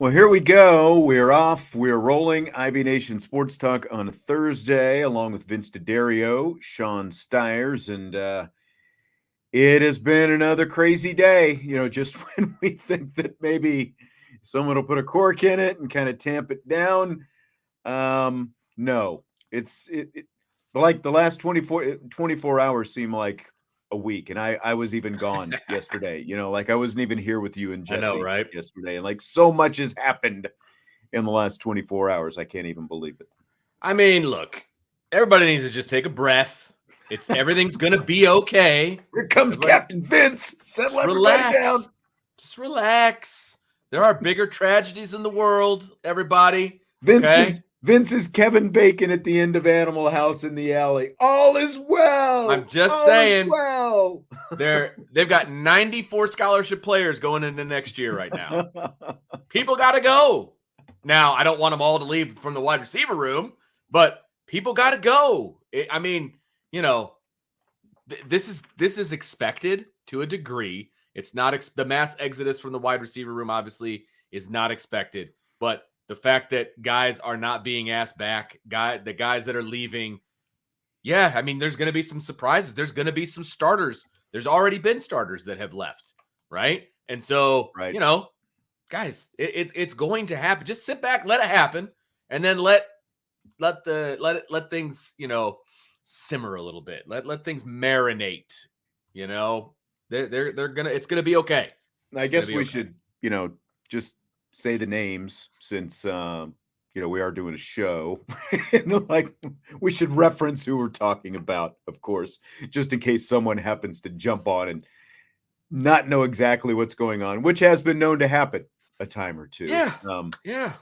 Well, here we go. We're off. We're rolling. IB Nation Sports Talk on Thursday, along with Vince D'Addario, Sean Stiers, and it has been another crazy day. Just when we think that maybe someone will put a cork in it and kind of tamp it down. No, it like the last 24 hours seem like a week, and I was even gone yesterday. Like I wasn't even here with you and I know, Jesse right? yesterday, and like so much has happened in the last 24 hours. I can't even believe it. I mean, look, everybody needs to just take a breath. Everything's gonna be okay. Here comes Everybody, Captain Vince. Settle just everybody down. relax. Just relax. There are bigger tragedies in the world, everybody. Vince Okay? is Vince is Kevin Bacon at the end of Animal House in the alley. All is well. I'm just All is saying well. they've got 94 scholarship players going into next year right now. People gotta go. Now, I don't want them all to leave from the wide receiver room, but people gotta go. I mean, this is expected to a degree. It's not the mass exodus from the wide receiver room, obviously, is not expected. But the fact that guys are not being asked back, the guys that are leaving, yeah, I mean, there's going to be some surprises. There's going to be some starters. There's already been starters that have left, right? And so, Right. Guys, it's going to happen. Just sit back, let it happen, and then let things, simmer a little bit. Let things marinate. It's gonna be okay. I guess we should, just say the names since we are doing a show. Like we should reference who we're talking about, of course, just in case someone happens to jump on and not know exactly what's going on, which has been known to happen a time or two. Yeah.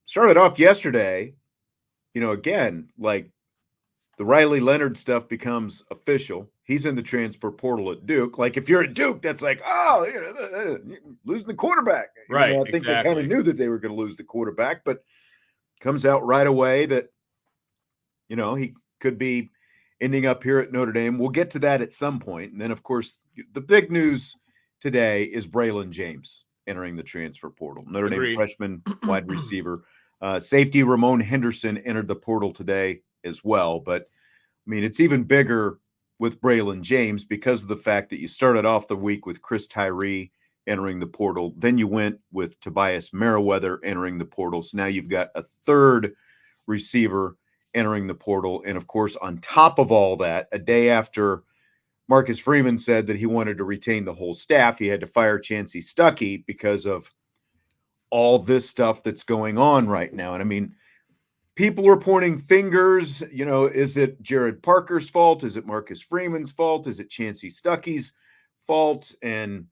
Started off yesterday, again, like the Riley Leonard stuff becomes official. He's in the transfer portal at Duke. Like if you're at Duke, that's like, losing the quarterback. Right. I think they kind of knew that they were going to lose the quarterback, but comes out right away that, he could be ending up here at Notre Dame. We'll get to that at some point. And then, of course, the big news today is Braylon James entering the transfer portal. Notre Dame freshman wide receiver. Safety Ramon Henderson entered the portal today as well. But, I mean, it's even bigger with Braylon James because of the fact that you started off the week with Chris Tyree entering the portal. Then you went with Tobias Merriweather entering the portal. So now you've got a third receiver entering the portal. And, of course, on top of all that, a day after Marcus Freeman said that he wanted to retain the whole staff, he had to fire Chancey Stuckey because of all this stuff that's going on right now. And, I mean, people are pointing fingers. Is it Jared Parker's fault? Is it Marcus Freeman's fault? Is it Chancey Stuckey's fault? And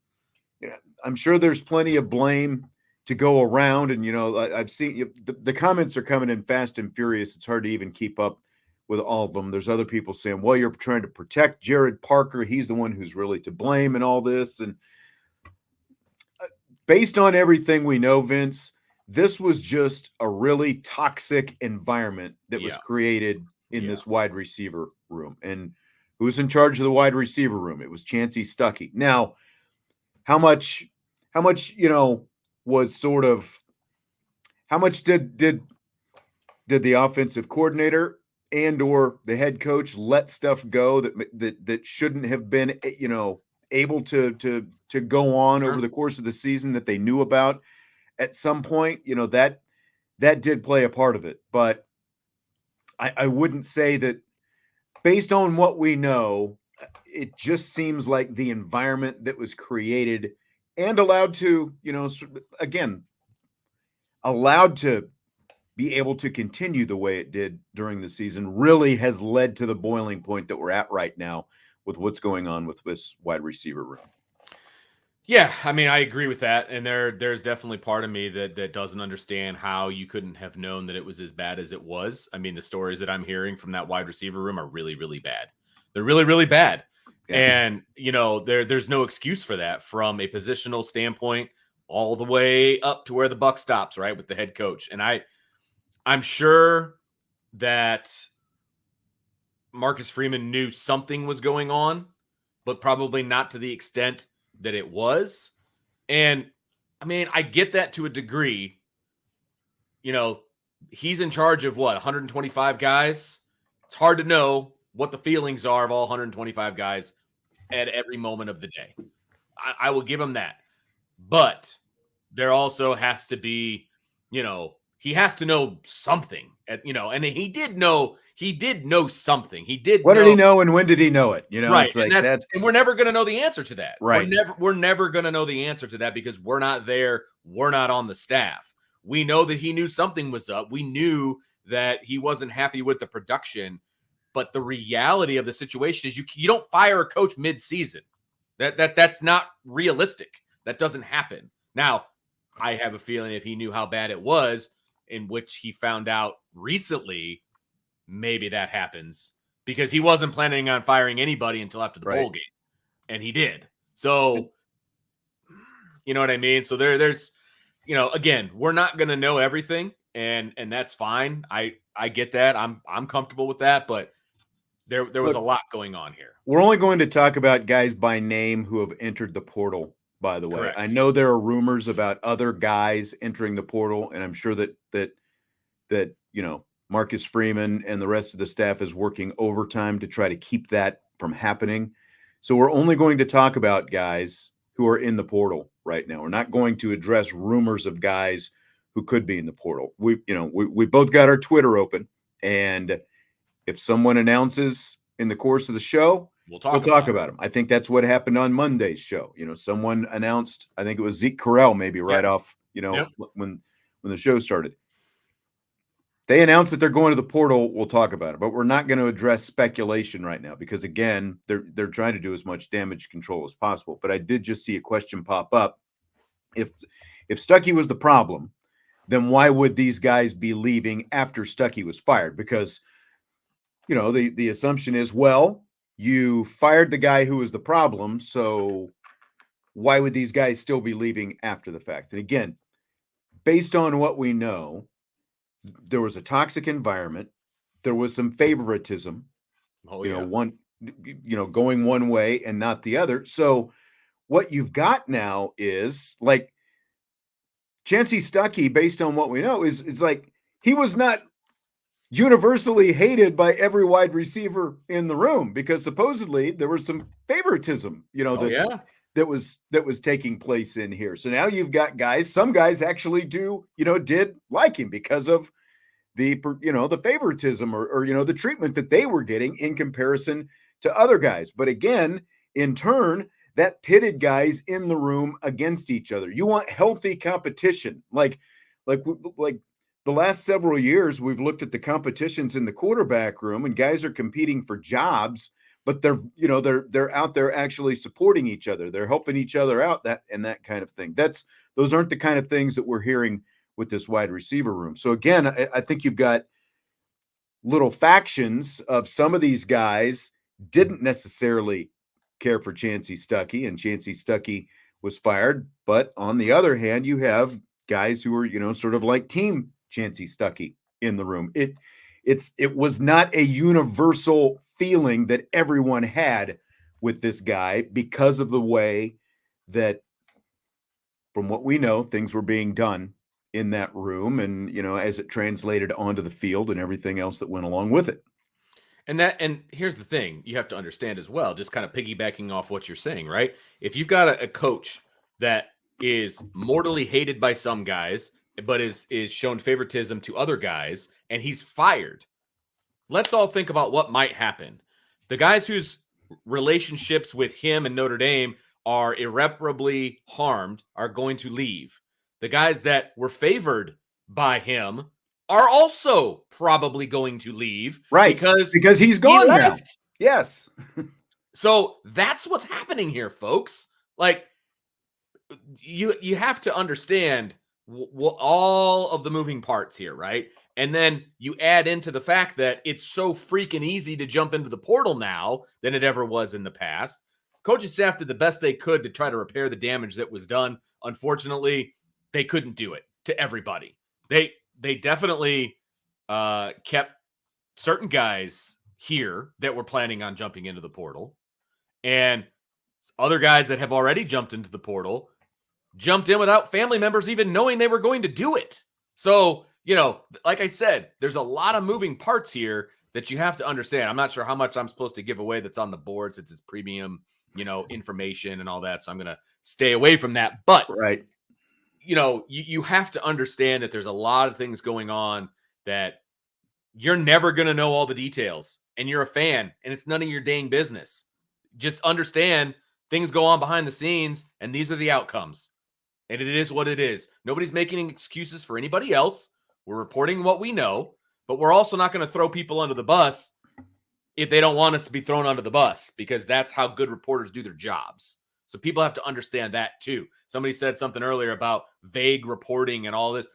I'm sure there's plenty of blame to go around. And I've seen the comments are coming in fast and furious. It's hard to even keep up with all of them. There's other people saying, well, you're trying to protect Jared Parker. He's the one who's really to blame in all this. And based on everything we know, Vince, this was just a really toxic environment that was created in this wide receiver room. And who's in charge of the wide receiver room? It was Chancey Stuckey. Now, how much, was sort of, how much did the offensive coordinator and or the head coach let stuff go that shouldn't have been, able to go on over the course of the season that they knew about at some point? That did play a part of it, but I wouldn't say that based on what we know, it just seems like the environment that was created and allowed to, again, allowed to be able to continue the way it did during the season really has led to the boiling point that we're at right now with what's going on with this wide receiver room. Yeah, I mean, I agree with that. And there's definitely part of me that doesn't understand how you couldn't have known that it was as bad as it was. I mean, the stories that I'm hearing from that wide receiver room are really, really bad. They're really, really bad. Yeah. And, there's no excuse for that from a positional standpoint all the way up to where the buck stops, right, with the head coach. And I'm sure that Marcus Freeman knew something was going on, but probably not to the extent that it was. And I mean, I get that to a degree. You know, he's in charge of what, 125 guys? It's hard to know what the feelings are of all 125 guys at every moment of the day. I will give him that. But there also has to be, he has to know something, and he did know something. He did What did he know. know and when did he know it? Right. It's like And we're never going to know the answer to that. Right. We're never going to know the answer to that because we're not there. We're not on the staff. We know that he knew something was up. We knew that he wasn't happy with the production, but the reality of the situation is you don't fire a coach mid-season. That's not realistic. That doesn't happen. Now, I have a feeling if he knew how bad it was, in which he found out recently, maybe that happens because he wasn't planning on firing anybody until after the bowl game, and he did. So, you know what I mean? So there's, again, we're not going to know everything, and that's fine. I get that. I'm comfortable with that, but there was a lot going on here. We're only going to talk about guys by name who have entered the portal, by the way. Correct. I know there are rumors about other guys entering the portal, and I'm sure that Marcus Freeman and the rest of the staff is working overtime to try to keep that from happening. So we're only going to talk about guys who are in the portal right now. We're not going to address rumors of guys who could be in the portal. We both got our Twitter open, and if someone announces in the course of the show, we'll talk about them. I think that's what happened on Monday's show. Someone announced, I think it was Zeke Correll, maybe right off, when the show started. They announced that they're going to the portal. We'll talk about it, but we're not going to address speculation right now because, again, they're trying to do as much damage control as possible. But I did just see a question pop up. If Stuckey was the problem, then why would these guys be leaving after Stuckey was fired? Because the assumption is, well, you fired the guy who was the problem, so why would these guys still be leaving after the fact? And again, based on what we know, there was a toxic environment. There was some favoritism, going one way and not the other. So what you've got now is like Chancey Stuckey, based on what we know, is like he was not universally hated by every wide receiver in the room because supposedly there was some favoritism, that was taking place in here. So now you've got guys, some guys actually did like him because of the favoritism or the treatment that they were getting in comparison to other guys. But again, in turn, that pitted guys in the room against each other. You want healthy competition. Like the last several years, we've looked at the competitions in the quarterback room and guys are competing for jobs, but they're out there actually supporting each other. They're helping each other out, that kind of thing. Those aren't the kind of things that we're hearing with this wide receiver room. So again, I think you've got little factions of some of these guys didn't necessarily care for Chancey Stuckey, and Chancey Stuckey was fired. But on the other hand, you have guys who are, sort of like team Chancey Stuckey in the room. It was not a universal feeling that everyone had with this guy because of the way that, from what we know, things were being done in that room and, as it translated onto the field and everything else that went along with it. And here's the thing you have to understand as well, just kind of piggybacking off what you're saying, right? If you've got a coach that is mortally hated by some guys, but is shown favoritism to other guys, and he's fired, let's all think about what might happen. The guys whose relationships with him and Notre Dame are irreparably harmed are going to leave. The guys that were favored by him are also probably going to leave. Right. Because he's gone now. Yes. So that's what's happening here, folks. Like, you have to understand all of the moving parts here, right? And then you add into the fact that it's so freaking easy to jump into the portal now than it ever was in the past. Coaching staff did the best they could to try to repair the damage that was done. Unfortunately, they couldn't do it to everybody. They definitely kept certain guys here that were planning on jumping into the portal, and other guys that have already jumped into the portal jumped in without family members even knowing they were going to do it. So, like I said, there's a lot of moving parts here that you have to understand. I'm not sure how much I'm supposed to give away that's on the board since it's premium, information and all that. So I'm going to stay away from that. But, Right. You have to understand that there's a lot of things going on that you're never going to know all the details. And you're a fan, and it's none of your dang business. Just understand things go on behind the scenes, and these are the outcomes. And it is what it is. Nobody's making excuses for anybody else. We're reporting what we know, but we're also not going to throw people under the bus if they don't want us to be thrown under the bus, because that's how good reporters do their jobs. So people have to understand that too. Somebody said something earlier about vague reporting and all this.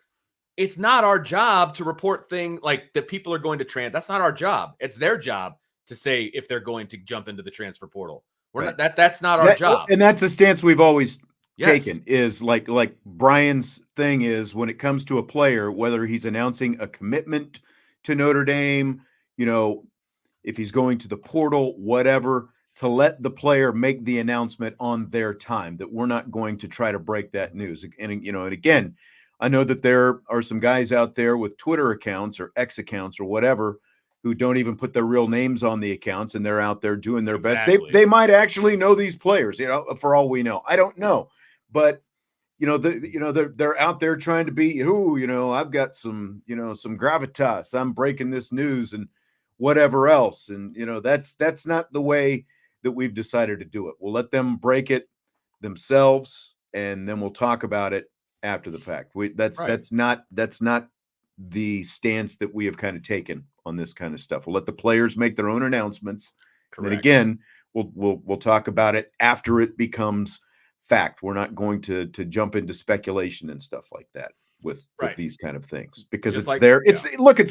It's not our job to report things like that people are going to That's not our job. It's their job to say if they're going to jump into the transfer portal. That's not our job. And that's a stance we've always Yes. taken, is like Brian's thing is, when it comes to a player, whether he's announcing a commitment to Notre Dame, if he's going to the portal, whatever, to let the player make the announcement on their time, that we're not going to try to break that news. And again, I know that there are some guys out there with Twitter accounts or X accounts or whatever who don't even put their real names on the accounts, and they're out there doing their best. They might actually know these players, for all we know. I don't know. But they're out there trying to be, I've got some gravitas. I'm breaking this news and whatever else. And that's not the way that we've decided to do it. We'll let them break it themselves, and then we'll talk about it after the fact. That's not the stance that we have kind of taken on this kind of stuff. We'll let the players make their own announcements. Correct. And then again, we'll talk about it after it becomes fact. We're not going to jump into speculation and stuff like that with these kind of things, because it's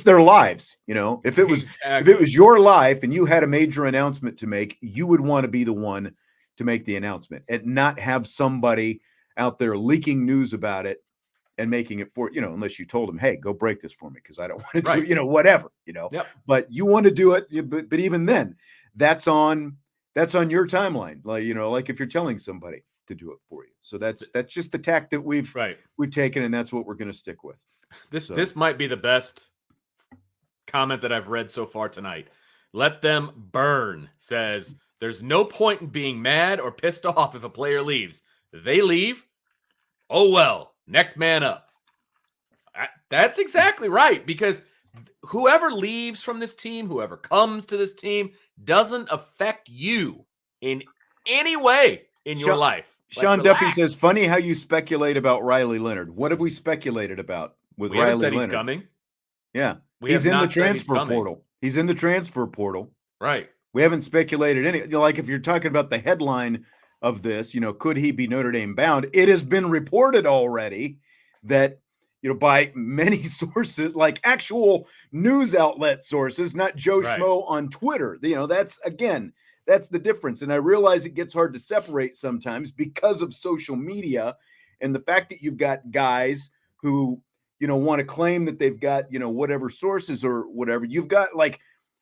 their lives. If it was your life and you had a major announcement to make, you would want to be the one to make the announcement and not have somebody out there leaking news about it and making it for, unless you told them, hey, go break this for me because I don't want to do, whatever, Yep. But you want to do it, but even then, that's on your timeline. Like if you're telling somebody to do it for you. So that's just the tack that we've taken, and that's what we're going to stick with. This might be the best comment that I've read so far tonight. Let them burn says there's no point in being mad or pissed off if a player leaves. They leave. Oh, well, next man up. That's exactly right, because whoever leaves from this team, whoever comes to this team, doesn't affect you in any way in your life. Sean Duffy says, funny how you speculate about Riley Leonard. What have we speculated about with Riley Leonard? He's coming. Yeah. He's in the transfer portal. He's in the transfer portal. Right. We haven't speculated any. Like if you're talking about the headline of this, could he be Notre Dame bound? It has been reported already that, by many sources, like actual news outlet sources, not Joe Schmo on Twitter. That's the difference. And I realize it gets hard to separate sometimes because of social media and the fact that you've got guys who, want to claim that they've got, whatever sources or whatever. You've got,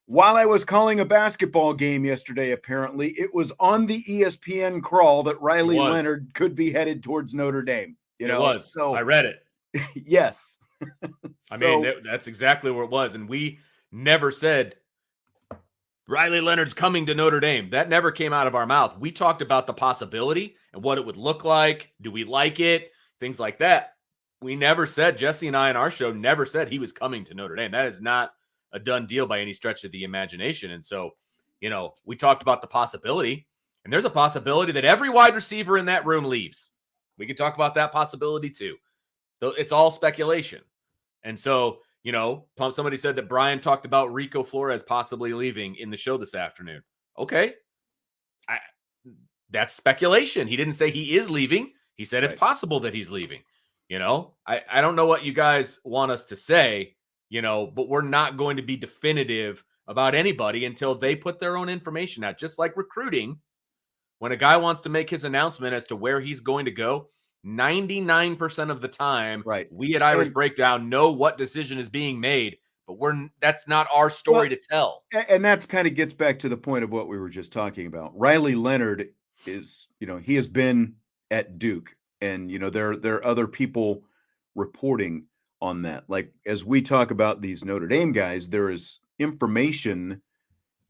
while I was calling a basketball game yesterday, apparently it was on the ESPN crawl that Riley Leonard could be headed towards Notre Dame. It was. So I read it. Yes. I mean, that's exactly where it was. And we never said Riley Leonard's coming to Notre Dame. That never came out of our mouth. We talked about the possibility and what it would look like. Do we like it? Things like that. We never said, Jesse and I in our show never said he was coming to Notre Dame. That is not a done deal by any stretch of the imagination. And so, we talked about the possibility, and there's a possibility that every wide receiver in that room leaves. We can talk about that possibility too. It's all speculation. And so, somebody said that Brian talked about Rico Flores possibly leaving in the show this afternoon. Okay. That's speculation. He didn't say he is leaving. He said it's possible that he's leaving. I don't know what you guys want us to say, but we're not going to be definitive about anybody until they put their own information out. Just like recruiting, when a guy wants to make his announcement as to where he's going to go, 99% of the time, we at Irish Breakdown know what decision is being made, but that's not our story to tell. And that's kind of gets back to the point of what we were just talking about. Riley Leonard is, he has been at Duke And there are other people reporting on that. Like as we talk about these Notre Dame guys, there is information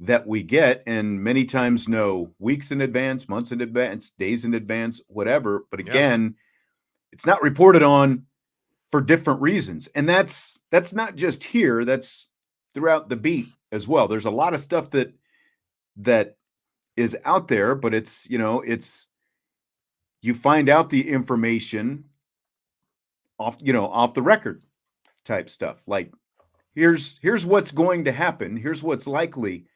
that we get, and many times know weeks in advance, months in advance, days in advance, whatever. But again, it's not reported on for different reasons. And that's not just here, that's throughout the beat as well. There's a lot of stuff that is out there, but it's you find out the information off the record type stuff. Like here's what's going to happen, here's what's likely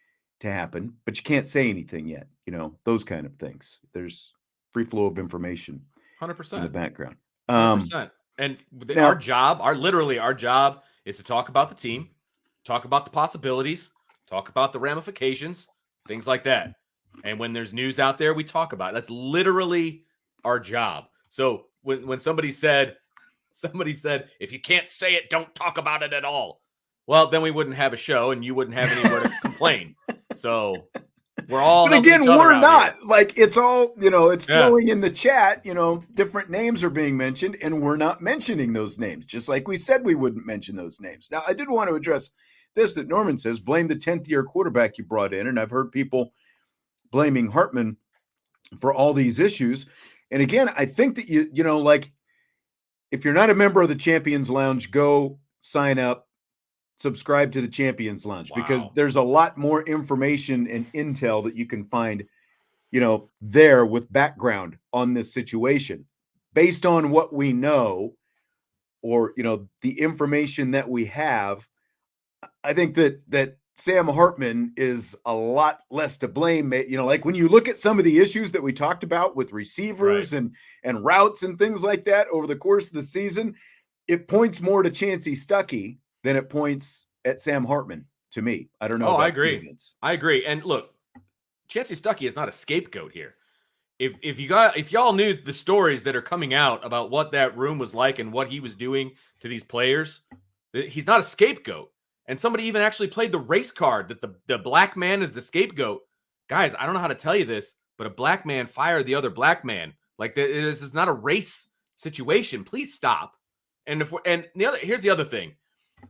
to happen, but you can't say anything yet, those kind of things. There's free flow of information 100% in the background. 100%. And now, our job is to talk about the team, talk about the possibilities, talk about the ramifications, things like that. And when there's news out there, we talk about it. That's literally our job. So when somebody said, if you can't say it, don't talk about it at all. Well, then we wouldn't have a show and you wouldn't have anywhere to complain. So we're all. But again, we're not here. like it's all, it's flowing in the chat, different names are being mentioned and we're not mentioning those names, just like we said we wouldn't mention those names. Now, I did want to address this that Norman says, blame the 10th year quarterback you brought in. And I've heard people blaming Hartman for all these issues. And again, I think that like if you're not a member of the Champions Lounge, go sign up. Subscribe to the Champions Lounge because there's a lot more information and intel that you can find, there with background on this situation based on what we know or, the information that we have. I think that Sam Hartman is a lot less to blame. Like when you look at some of the issues that we talked about with receivers and routes and things like that over the course of the season, it points more to Chancey Stuckey than it points at Sam Hartman to me. I don't know. I agree. I agree. And look, Chancey Stuckey is not a scapegoat here. If y'all knew the stories that are coming out about what that room was like and what he was doing to these players, he's not a scapegoat. And somebody even actually played the race card that the black man is the scapegoat. Guys, I don't know how to tell you this, but a black man fired the other black man. Like this is not a race situation. Please stop. And here's the other thing.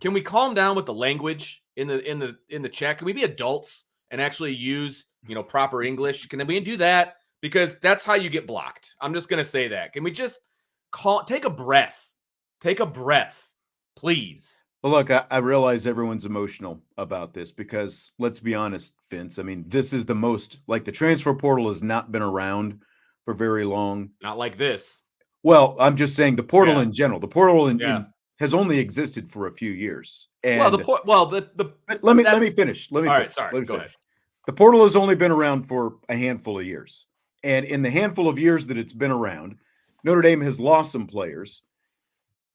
Can we calm down with the language in the chat? Can we be adults and actually use, proper English? Can we do that? Because that's how you get blocked. I'm just going to say that. Can we just take a breath? Take a breath, please. Well, look, I realize everyone's emotional about this because let's be honest, Vince. I mean, this is the most, like, the transfer portal has not been around for very long. Not like this. Well, I'm just saying the portal in general. The portal has only existed for a few years. And let me finish. Go ahead. The portal has only been around for a handful of years. And in the handful of years that it's been around, Notre Dame has lost some players.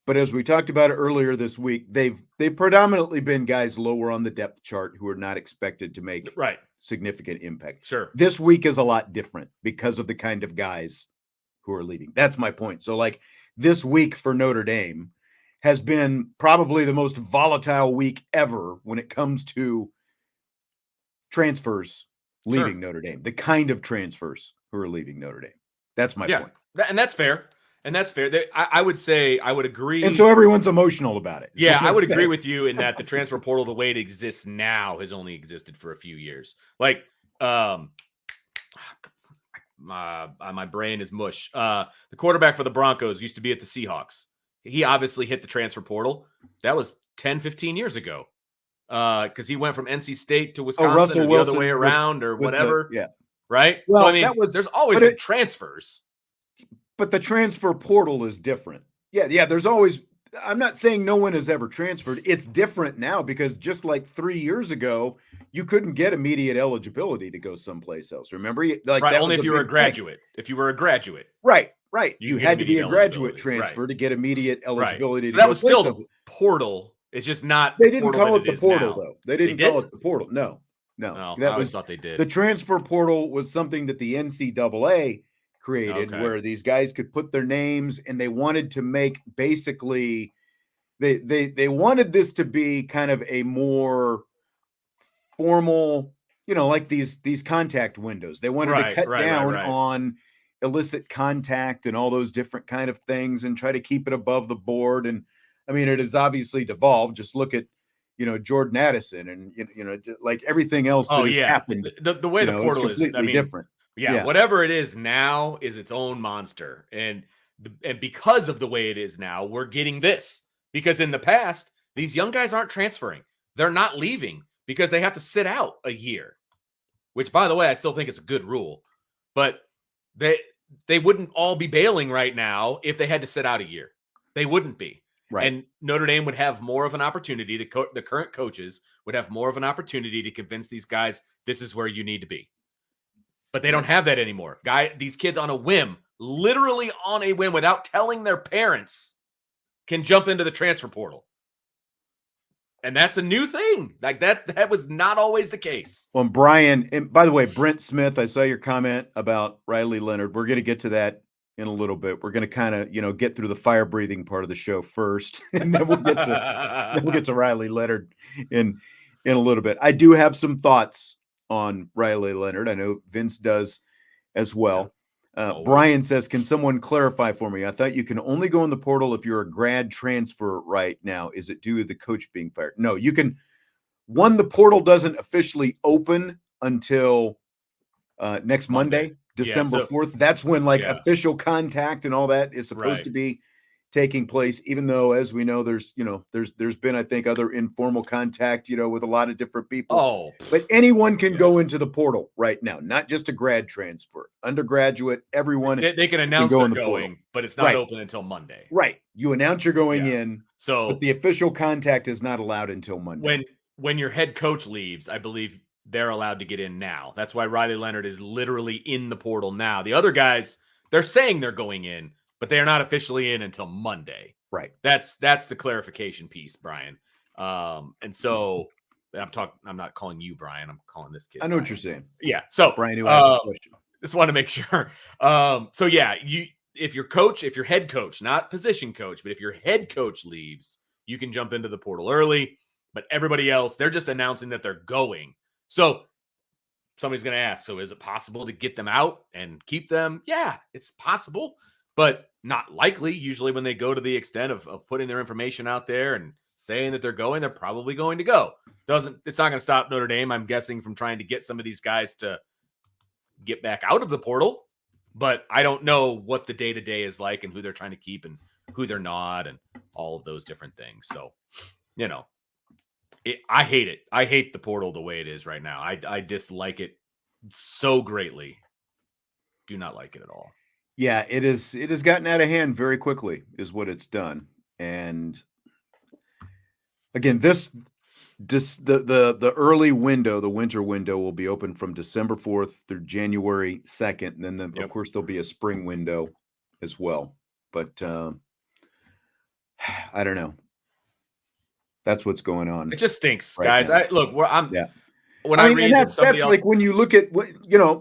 But as we talked about earlier this week, they've predominantly been guys lower on the depth chart who are not expected to make significant impact. Sure. This week is a lot different because of the kind of guys who are leaving. That's my point. So like this week for Notre Dame has been probably the most volatile week ever when it comes to transfers leaving Notre Dame, the kind of transfers who are leaving Notre Dame. That's my point. And that's fair. And that's fair. I would say I would agree. And so everyone's emotional about it. Yeah, I would agree with you in that the transfer portal, the way it exists now, has only existed for a few years. Like, my brain is mush. The quarterback for the Broncos used to be at the Seahawks. He obviously hit the transfer portal. That was 10, 15 years ago. Because he went from NC State to Wisconsin or the other way around or whatever. Right? Well, so, I mean, there's always been transfers. But the transfer portal is different. Yeah. There's always, I'm not saying no one has ever transferred. It's different now because just like 3 years ago, you couldn't get immediate eligibility to go someplace else. Remember? Like that only was if you were a graduate. If you were a graduate. Right. You had to be a graduate transfer to get immediate eligibility. Right. So that was still the portal. It's just not. They didn't call it the portal, though. They didn't call it the portal. No. That was thought they did. The transfer portal was something that the NCAA created where these guys could put their names, and they wanted to make basically they wanted this to be kind of a more formal, like these contact windows. They wanted to cut down on illicit contact and all those different kind of things and try to keep it above the board. And I mean, it has obviously devolved. Just look at, Jordan Addison and, like everything else that Oh has yeah, happened, the way the is portal is, I completely mean, different. yeah, whatever it is now is its own monster, and because of the way it is now, we're getting this. Because in the past, these young guys aren't transferring; they're not leaving because they have to sit out a year. Which, by the way, I still think is a good rule, but they wouldn't all be bailing right now if they had to sit out a year. They wouldn't be. Right. And Notre Dame would have more of an opportunity. The current coaches would have more of an opportunity to convince these guys this is where you need to be. But they don't have that anymore. These kids on a whim, literally on a whim, without telling their parents, can jump into the transfer portal. And that's a new thing. Like that was not always the case. Well, Brian, and by the way, Brent Smith, I saw your comment about Riley Leonard. We're going to get to that in a little bit. We're going to kind of, get through the fire breathing part of the show first, and then we'll get to Riley Leonard in a little bit. I do have some thoughts on Riley Leonard. I know Vince does as well. Brian says, can someone clarify for me? I thought you can only go in the portal if you're a grad transfer right now. Is it due to the coach being fired? No, you can. One, the portal doesn't officially open until next Monday, December 4th. That's when official contact and all that is supposed to be taking place, even though, as we know, there's been, I think, other informal contact, with a lot of different people. But anyone can go into the portal right now, not just a grad transfer, undergraduate, everyone. They can announce they're going, but it's not open until Monday. Right. You announce you're going in, but the official contact is not allowed until Monday. When your head coach leaves, I believe they're allowed to get in now. That's why Riley Leonard is literally in the portal now. The other guys, they're saying they're going in, but they are not officially in until Monday. Right. That's the clarification piece, Brian. And so I'm not calling you Brian. I'm calling this kid. I know Brian. what you're saying. Yeah. So Brian, who asked the question. Just want to make sure. So yeah, if your head coach, not position coach, but if your head coach leaves, you can jump into the portal early. But everybody else, they're just announcing that they're going. So somebody's going to ask, so is it possible to get them out and keep them? Yeah, it's possible, but not likely. Usually when they go to the extent of putting their information out there and saying that they're going, they're probably going to go. It's not going to stop Notre Dame, I'm guessing, from trying to get some of these guys to get back out of the portal. But I don't know what the day-to-day is like and who they're trying to keep and who they're not and all of those different things. So, I hate it. I hate the portal the way it is right now. I dislike it so greatly. Do not like it at all. Yeah, it has gotten out of hand very quickly is what it's done. And again, the early window, the winter window will be open from December 4th through January 2nd. And then of course there'll be a spring window as well. But I don't know. That's what's going on. It just stinks, guys. When that's like when you look at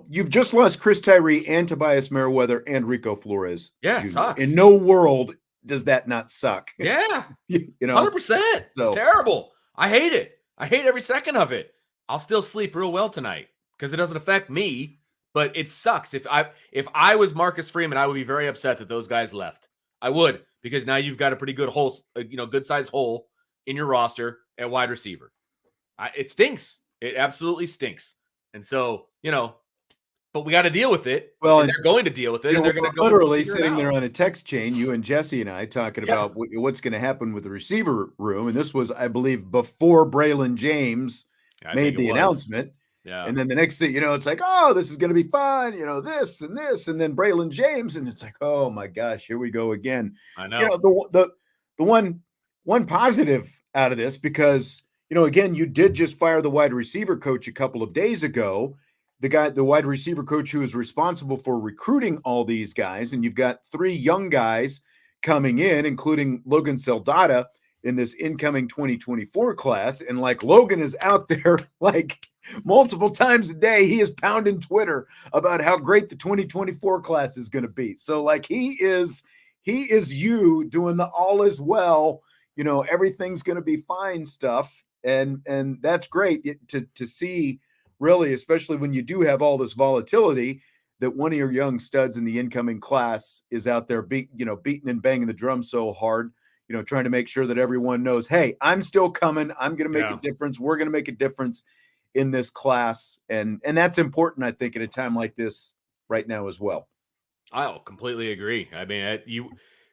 you've just lost Chris Tyree and Tobias Merriweather and Rico Flores. Yeah, Jr. Sucks. In no world does that not suck. Yeah, 100%. It's terrible. I hate it. I hate every second of it. I'll still sleep real well tonight because it doesn't affect me, but it sucks. If I was Marcus Freeman, I would be very upset that those guys left. I would, because now you've got a pretty good hole, good sized hole in your roster at wide receiver. It stinks. It absolutely stinks. And so, but we got to deal with it. Well, and they're going to deal with it. And they're going to go literally sitting there on a text chain, you and Jesse and I talking about what's going to happen with the receiver room. And this was, I believe, before Braylon James made the announcement. Yeah. And then the next thing, it's like, oh, this is going to be fun, this and this. And then Braylon James. And it's like, oh my gosh, here we go again. I know. The one positive out of this, because, again, you did just fire the wide receiver coach a couple of days ago, the wide receiver coach who is responsible for recruiting all these guys. And you've got 3 young guys coming in, including Logan Seldata in this incoming 2024 class. And like Logan is out there like multiple times a day, he is pounding Twitter about how great the 2024 class is going to be. So like he is you doing the all is well, everything's going to be fine stuff. And that's great to see, really, especially when you do have all this volatility, that one of your young studs in the incoming class is out there beating and banging the drum so hard, trying to make sure that everyone knows, hey, I'm still coming. I'm going to make a difference. We're going to make a difference in this class. And that's important, I think, at a time like this right now as well. I'll completely agree. I mean,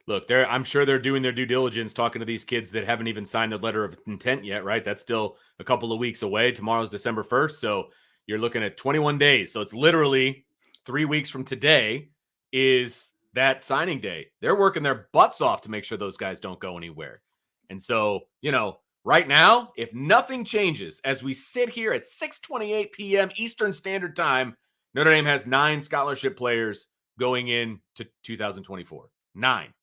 look, I'm sure they're doing their due diligence, talking to these kids that haven't even signed a letter of intent yet, right? That's still a couple of weeks away. Tomorrow's December 1st. So you're looking at 21 days. So it's literally 3 weeks from today is that signing day. They're working their butts off to make sure those guys don't go anywhere. And so, right now, if nothing changes, as we sit here at 6:28 p.m. Eastern Standard Time, Notre Dame has 9 scholarship players going into 2024. 9.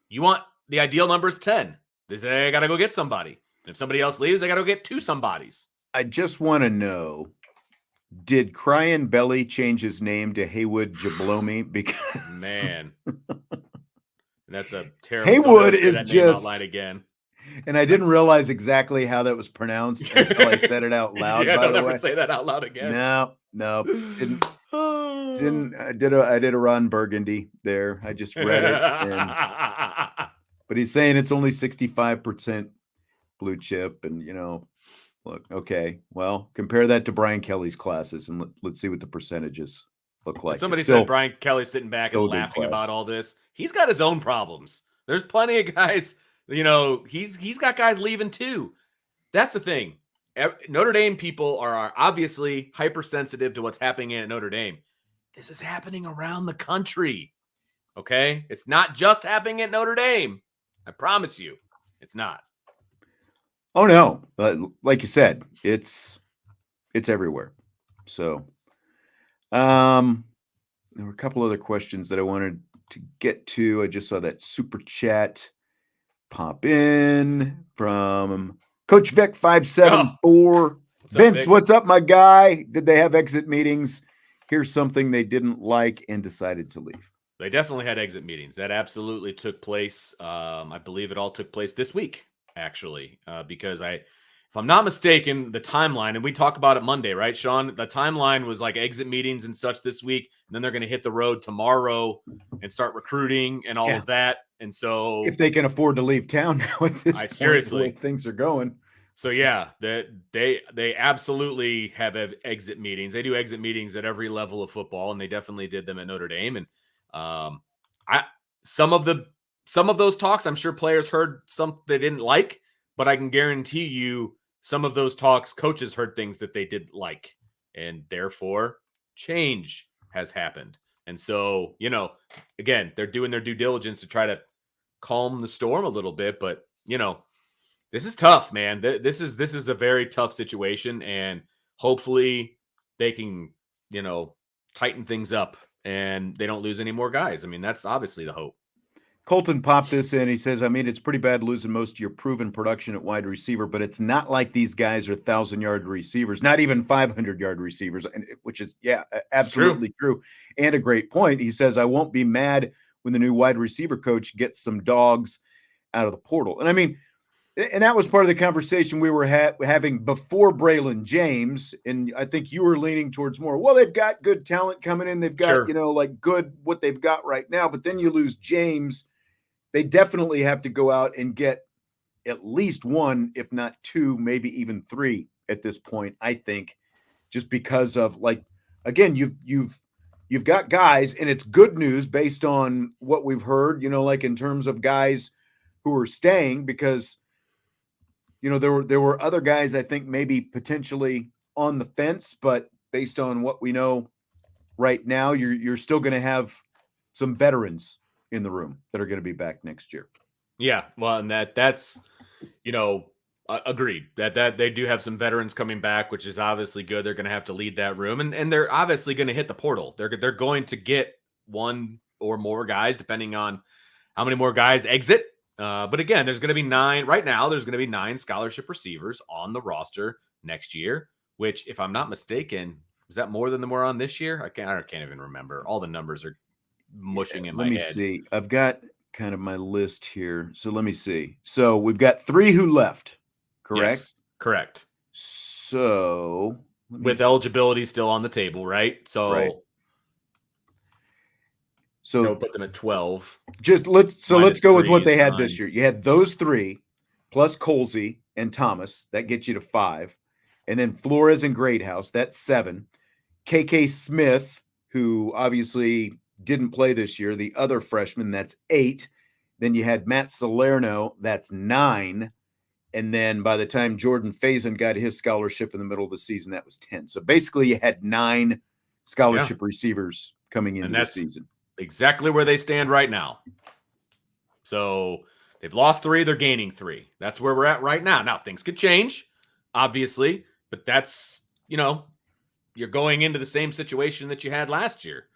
You want the ideal number is 10. They say, I got to go get somebody. If somebody else leaves, I got to go get 2 somebodies. I just want to know, did Cryan Belly change his name to Haywood Jablomi? Because man, that's a terrible. Haywood is just outline again. And I didn't realize exactly how that was pronounced until I said it out loud. Yeah, by don't the ever way, say that out loud again. No, didn't. I did a Ron Burgundy there. I just read it, but he's saying it's only 65% blue chip, and look, okay, well, compare that to Brian Kelly's classes, and let's see what the percentages look like. Somebody said Brian Kelly's sitting back and laughing about all this. He's got his own problems. There's plenty of guys. He's got guys leaving too. That's the thing. Notre Dame people are obviously hypersensitive to what's happening at Notre Dame. This is happening around the country. Okay? It's not just happening at Notre Dame. I promise you, it's not. Oh no. Like you said, it's everywhere. So there were a couple other questions that I wanted to get to. I just saw that super chat pop in from Coach Vic 574. Vince, what's up, my guy? Did they have exit meetings? Here's something they didn't like and decided to leave. They definitely had exit meetings. That absolutely took place. I believe it all took place this week, actually, because if I'm not mistaken, the timeline, and we talk about it Monday, right, Sean? The timeline was like exit meetings and such this week, and then they're going to hit the road tomorrow and start recruiting and all of that. And so, if they can afford to leave town now at this point, seriously, the way things are going. So yeah, they absolutely have exit meetings. They do exit meetings at every level of football, and they definitely did them at Notre Dame. And some of those talks, I'm sure players heard some they didn't like, but I can guarantee you some of those talks, coaches heard things that they didn't like, and therefore change has happened. And so, again, they're doing their due diligence to try to calm the storm a little bit, but this is tough, man. This is a very tough situation, and hopefully they can, tighten things up and they don't lose any more guys. I mean, that's obviously the hope. Colton popped this in. He says, it's pretty bad losing most of your proven production at wide receiver, but it's not like these guys are 1,000-yard receivers, not even 500-yard receivers, which is, absolutely true. And a great point. He says, I won't be mad when the new wide receiver coach gets some dogs out of the portal. And I mean, and that was part of the conversation we were having before Braylon James. And I think you were leaning towards more, well, they've got good talent coming in. They've got, good what they've got right now. But then you lose James. They definitely have to go out and get at least 1, if not 2, maybe even 3 at this point, I think, just because of, again, you've got guys, and it's good news based on what we've heard, in terms of guys who are staying, because there were other guys I think maybe potentially on the fence, but based on what we know right now, you're still going to have some veterans in the room that are going to be back next year. Yeah, well, and that's agreed that they do have some veterans coming back, which is obviously good. They're going to have to lead that room, and they're obviously going to hit the portal. They're going to get 1 or more guys depending on how many more guys exit. But again, there's going to be 9 right now. There's going to be 9 scholarship receivers on the roster next year, which, if I'm not mistaken, was that more than were on this year? I can't even remember. All the numbers are mushing in my head. Let me see. I've got kind of my list here. So let me see. So we've got 3 who left, correct? Yes, correct. So with eligibility still on the table, right? So So That would put them at 12. let's go with what they had 9. this year. You had those three plus Colsey and Thomas. That gets you to 5. And then Flores and Greathouse, that's 7. KK Smith, who obviously didn't play this year, the other freshman, that's 8. Then you had Matt Salerno, that's 9. And then by the time Jordan Faison got his scholarship in the middle of the season, that was 10. So basically you had 9 scholarship receivers coming into the season. Exactly where they stand right now. So they've lost 3, they're gaining 3. That's where we're at right now. Now, things could change, obviously, but that's, you're going into the same situation that you had last year.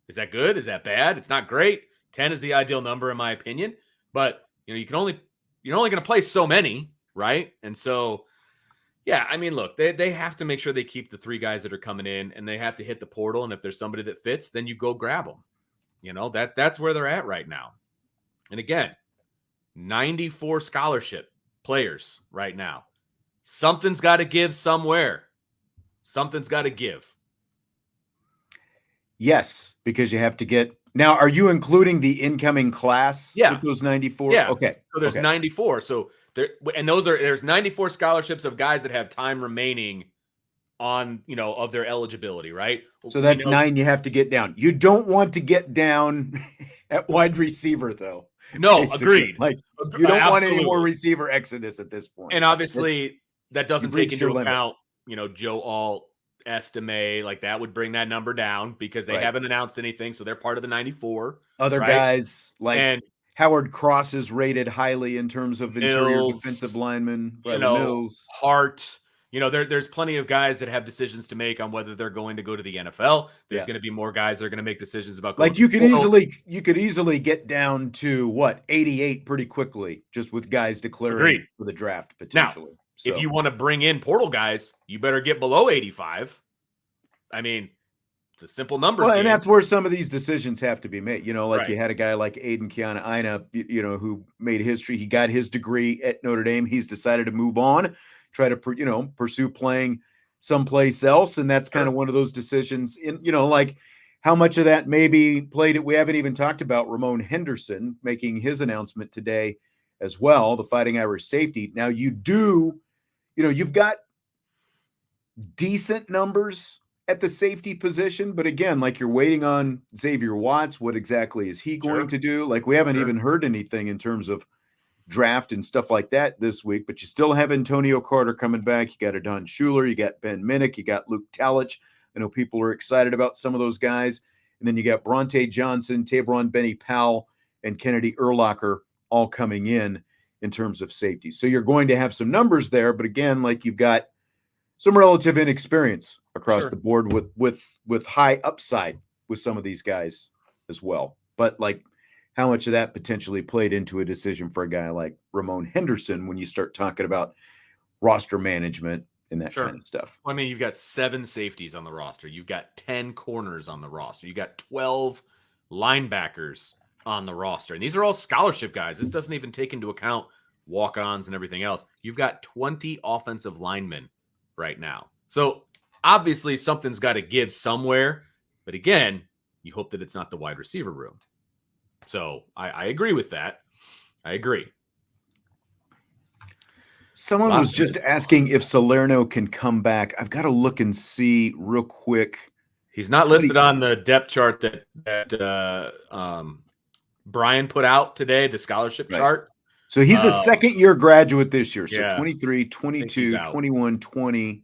Is that good? Is that bad? It's not great. 10 is the ideal number in my opinion, but you're only going to play so many, right? And so, yeah, I mean, look, they have to make sure they keep the 3 guys that are coming in, and they have to hit the portal. And if there's somebody that fits, then you go grab them. That's where they're at right now. And again, 94 scholarship players right now. Something's got to give somewhere. Something's got to give. Yes, because you have to get. Now, are you including the incoming class with those 94? Yeah. Okay. So there's 94. So there's 94 scholarships of guys that have time remaining on, of their eligibility, right? So that's 9 you have to get down. You don't want to get down at wide receiver, though. No, basically. Agreed. You don't want any more receiver exodus at this point. And obviously, that doesn't take into account, limit. Joe Alt, Estime, like that would bring that number down because they haven't announced anything. So they're part of the 94. Other guys like Howard Cross is rated highly in terms of interior defensive linemen. Mills, Hart. There's plenty of guys that have decisions to make on whether they're going to go to the NFL. There's going to be more guys that are going to make decisions about going you could easily get down to 88 pretty quickly just with guys declaring for the draft potentially. Now, if you want to bring in portal guys, you better get below 85. I mean, it's a simple number. Well, and that's where some of these decisions have to be made. You had a guy like Aiden Kiana, who made history. He got his degree at Notre Dame. He's decided to move on, try to, pursue playing someplace else. And that's kind of one of those decisions how much of that maybe played it. We haven't even talked about Ramon Henderson making his announcement today as well, the Fighting Irish safety. Now you've got decent numbers at the safety position, but again, you're waiting on Xavier Watts. What exactly is he going to do? We haven't even heard anything in terms of draft and stuff like that this week, but you still have Antonio Carter coming back. You got Adon Schuler, you got Ben Minnick, you got Luke Talich. I know people are excited about some of those guys. And then you got Bronte Johnson, Tabron Benny Powell, and Kennedy Urlacher all coming in terms of safety. So you're going to have some numbers there, but again, you've got some relative inexperience across the board with high upside with some of these guys as well. But how much of that potentially played into a decision for a guy like Ramon Henderson when you start talking about roster management and that kind of stuff? Well, I mean, you've got 7 safeties on the roster. You've got 10 corners on the roster. You got 12 linebackers on the roster. And these are all scholarship guys. This doesn't even take into account walk-ons and everything else. You've got 20 offensive linemen right now. So obviously something's got to give somewhere. But again, you hope that it's not the wide receiver room. So I agree with that. I agree. Someone was just asking if Salerno can come back. I've got to look and see real quick. He's not listed on the depth chart that Brian put out today, the scholarship chart. So he's a second-year graduate this year. So 23, 22, 21, 20,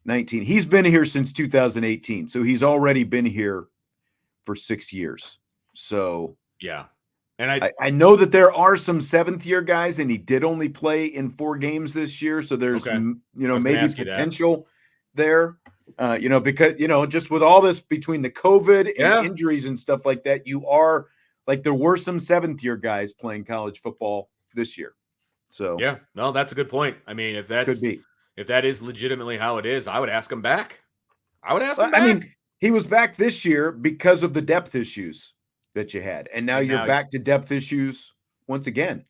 19. He's been here since 2018. So he's already been here for 6 years. So yeah. And I know that there are some 7th-year guys, and he did only play in 4 games this year. So there's, maybe potential there. Because, just with all this between the COVID and injuries and stuff like that, you are there were some 7th-year guys playing college football this year. So, yeah, no, that's a good point. I mean, if that is legitimately how it is, I would ask him back. I mean, he was back this year because of the depth issues that you had. And now you're back to depth issues once again.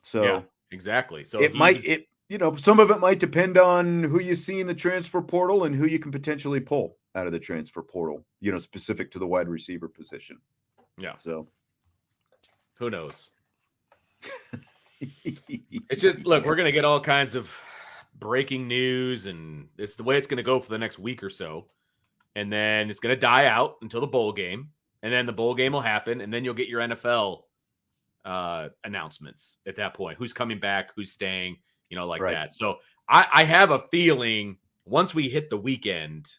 So, yeah, exactly. So some of it might depend on who you see in the transfer portal and who you can potentially pull out of the transfer portal, specific to the wide receiver position. Yeah. So Who knows? It's just, look, we're going to get all kinds of breaking news, and it's the way it's going to go for the next week or so. And then it's going to die out until the bowl game. And then the bowl game will happen. And then you'll get your NFL announcements at that point. Who's coming back, who's staying, like right. that. So I have a feeling once we hit the weekend,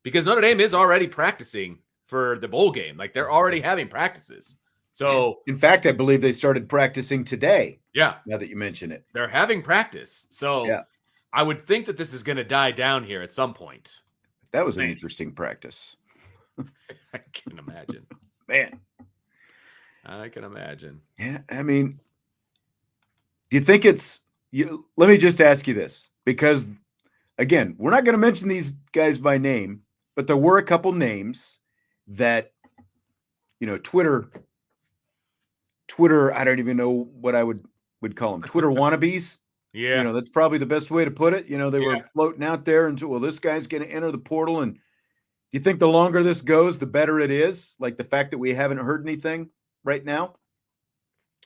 because Notre Dame is already practicing for the bowl game. Like, they're already having practices. So in fact, I believe they started practicing today. Yeah. Now that you mention it. They're having practice. So yeah. I would think that this is going to die down here at some point. That was an interesting practice. I can imagine. Man. I can imagine. Yeah. I mean, do you think it's let me just ask you this, because again, we're not going to mention these guys by name, but there were a couple names that, Twitter, I don't even know what I would call them. Twitter wannabes. Yeah. That's probably the best way to put it. They were floating out there until, well, this guy's going to enter the portal. And do you think the longer this goes, the better it is? Like the fact that we haven't heard anything right now?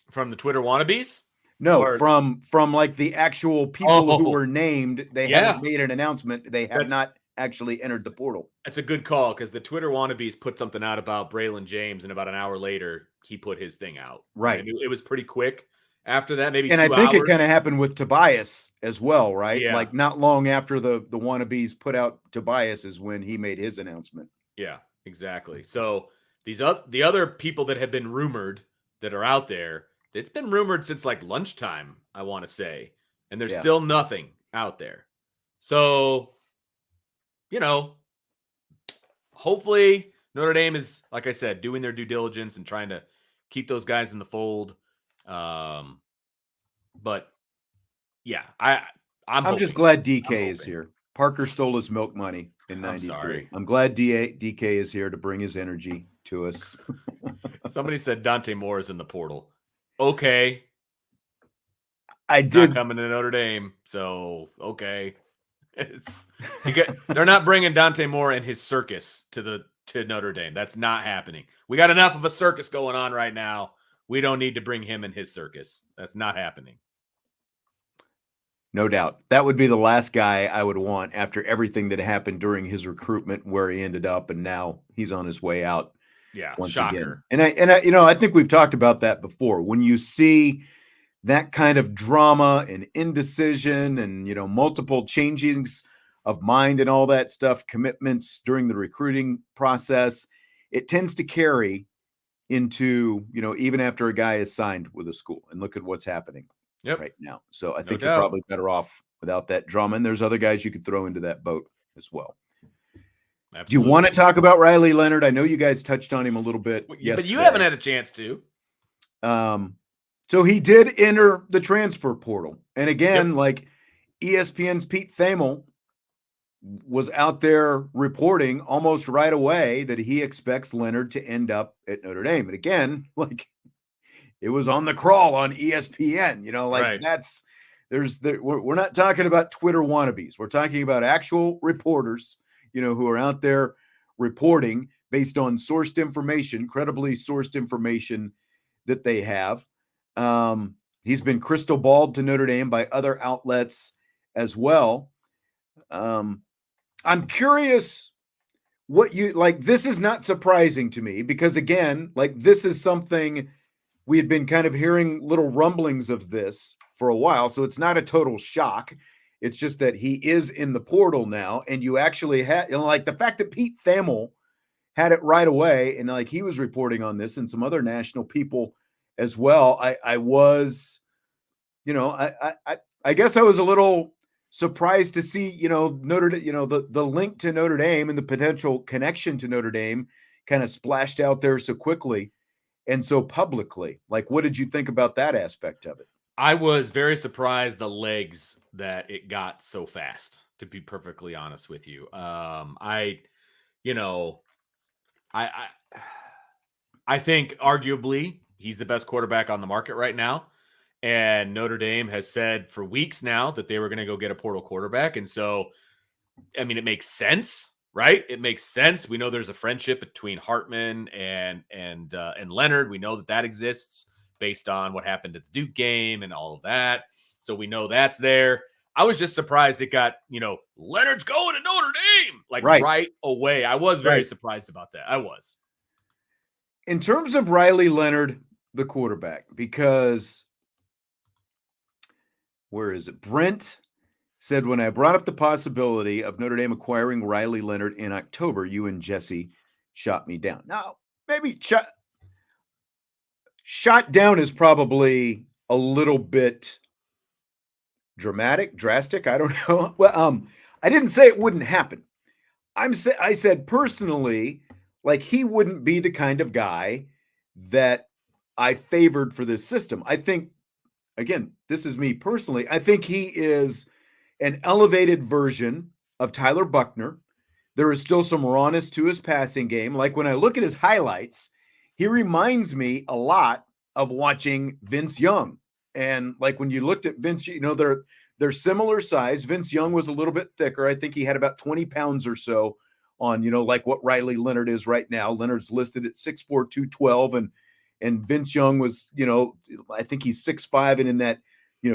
From the Twitter wannabes? No, from like the actual people who were named. They haven't made an announcement. They have not actually entered the portal. That's a good call, because the Twitter wannabes put something out about Braylon James, and about an hour later, he put his thing out. Right. And it was pretty quick. After that, maybe and 2 I think hours. it kind of happened with Tobias as well, right? Yeah. Like not long after the wannabes put out Tobias is when he made his announcement. Yeah, exactly. So the other people that have been rumored that are out there, it's been rumored since like lunchtime, I want to say, and there's still nothing out there. So, hopefully Notre Dame is, like I said, doing their due diligence and trying to keep those guys in the fold. But yeah, I'm just glad DK is here. Parker stole his milk money in '93. I'm glad DK is here to bring his energy to us. Somebody said Dante Moore is in the portal. Okay. He's not coming to Notre Dame, so okay. They're not bringing Dante Moore and his circus to Notre Dame. That's not happening. We got enough of a circus going on right now. We don't need to bring him and his circus. That's not happening. No doubt. That would be the last guy I would want after everything that happened during his recruitment, where he ended up, and now he's on his way out. Yeah, once shocker. again. And I think we've talked about that before. When you see that kind of drama and indecision and, multiple changings of mind and all that stuff, commitments during the recruiting process, it tends to carry into, even after a guy is signed with a school. And look at what's happening right now. So I think you're probably better off without that drama. And there's other guys you could throw into that boat as well. Absolutely. Do you want to talk about Riley Leonard? I know you guys touched on him a little bit yesterday. But you haven't had a chance to. So he did enter the transfer portal. And again, like ESPN's Pete Thamel was out there reporting almost right away that he expects Leonard to end up at Notre Dame. And again, like it was on the crawl on ESPN, we're not talking about Twitter wannabes. We're talking about actual reporters, who are out there reporting based on sourced information, credibly sourced information that they have. He's been crystal balled to Notre Dame by other outlets as well. I'm curious what you like. This is not surprising to me because, again, like this is something we had been kind of hearing little rumblings of this for a while. So it's not a total shock. It's just that he is in the portal now. And you actually had, like the fact that Pete Thamel had it right away. And like he was reporting on this and some other national people as well. I was, I guess I was a little surprised to see, Notre Dame, the link to Notre Dame and the potential connection to Notre Dame kind of splashed out there so quickly and so publicly. Like, what did you think about that aspect of it? I was very surprised the legs that it got so fast, to be perfectly honest with you. I think arguably he's the best quarterback on the market right now. And Notre Dame has said for weeks now that they were going to go get a portal quarterback. And so, I mean, it makes sense, right? It makes sense. We know there's a friendship between Hartman and Leonard. We know that exists based on what happened at the Duke game and all of that. So we know that's there. I was just surprised it got, Leonard's going to Notre Dame like right away. I was very surprised about that. I was. In terms of Riley Leonard, the quarterback, because where is it? Brent said, when I brought up the possibility of Notre Dame acquiring Riley Leonard in October, you and Jesse shot me down. Now, maybe shot down is probably a little bit drastic. I don't know. Well, I didn't say it wouldn't happen. I said personally, like, he wouldn't be the kind of guy that I favored for this system. I think, again, this is me personally, I think he is an elevated version of Tyler Buckner. There is still some rawness to his passing game. Like, when I look at his highlights, he reminds me a lot of watching Vince Young. And like, when you looked at Vince, they're similar size. Vince Young was a little bit thicker. I think he had about 20 pounds or so on, like what Riley Leonard is right now. Leonard's listed at 6'4", 212, and Vince Young was, I think he's 6'5", and in that,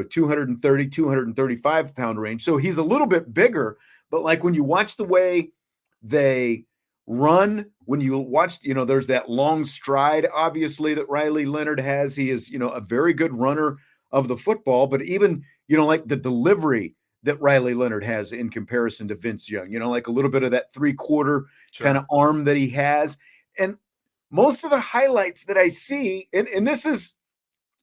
230, 235 pound range. So he's a little bit bigger, but like, when you watch the way they run, when you watch, there's that long stride, obviously, that Riley Leonard has. He is, a very good runner of the football, but even, like the delivery that Riley Leonard has in comparison to Vince Young, like a little bit of that 3/4 kind of arm that he has. And most of the highlights that I see, and this is,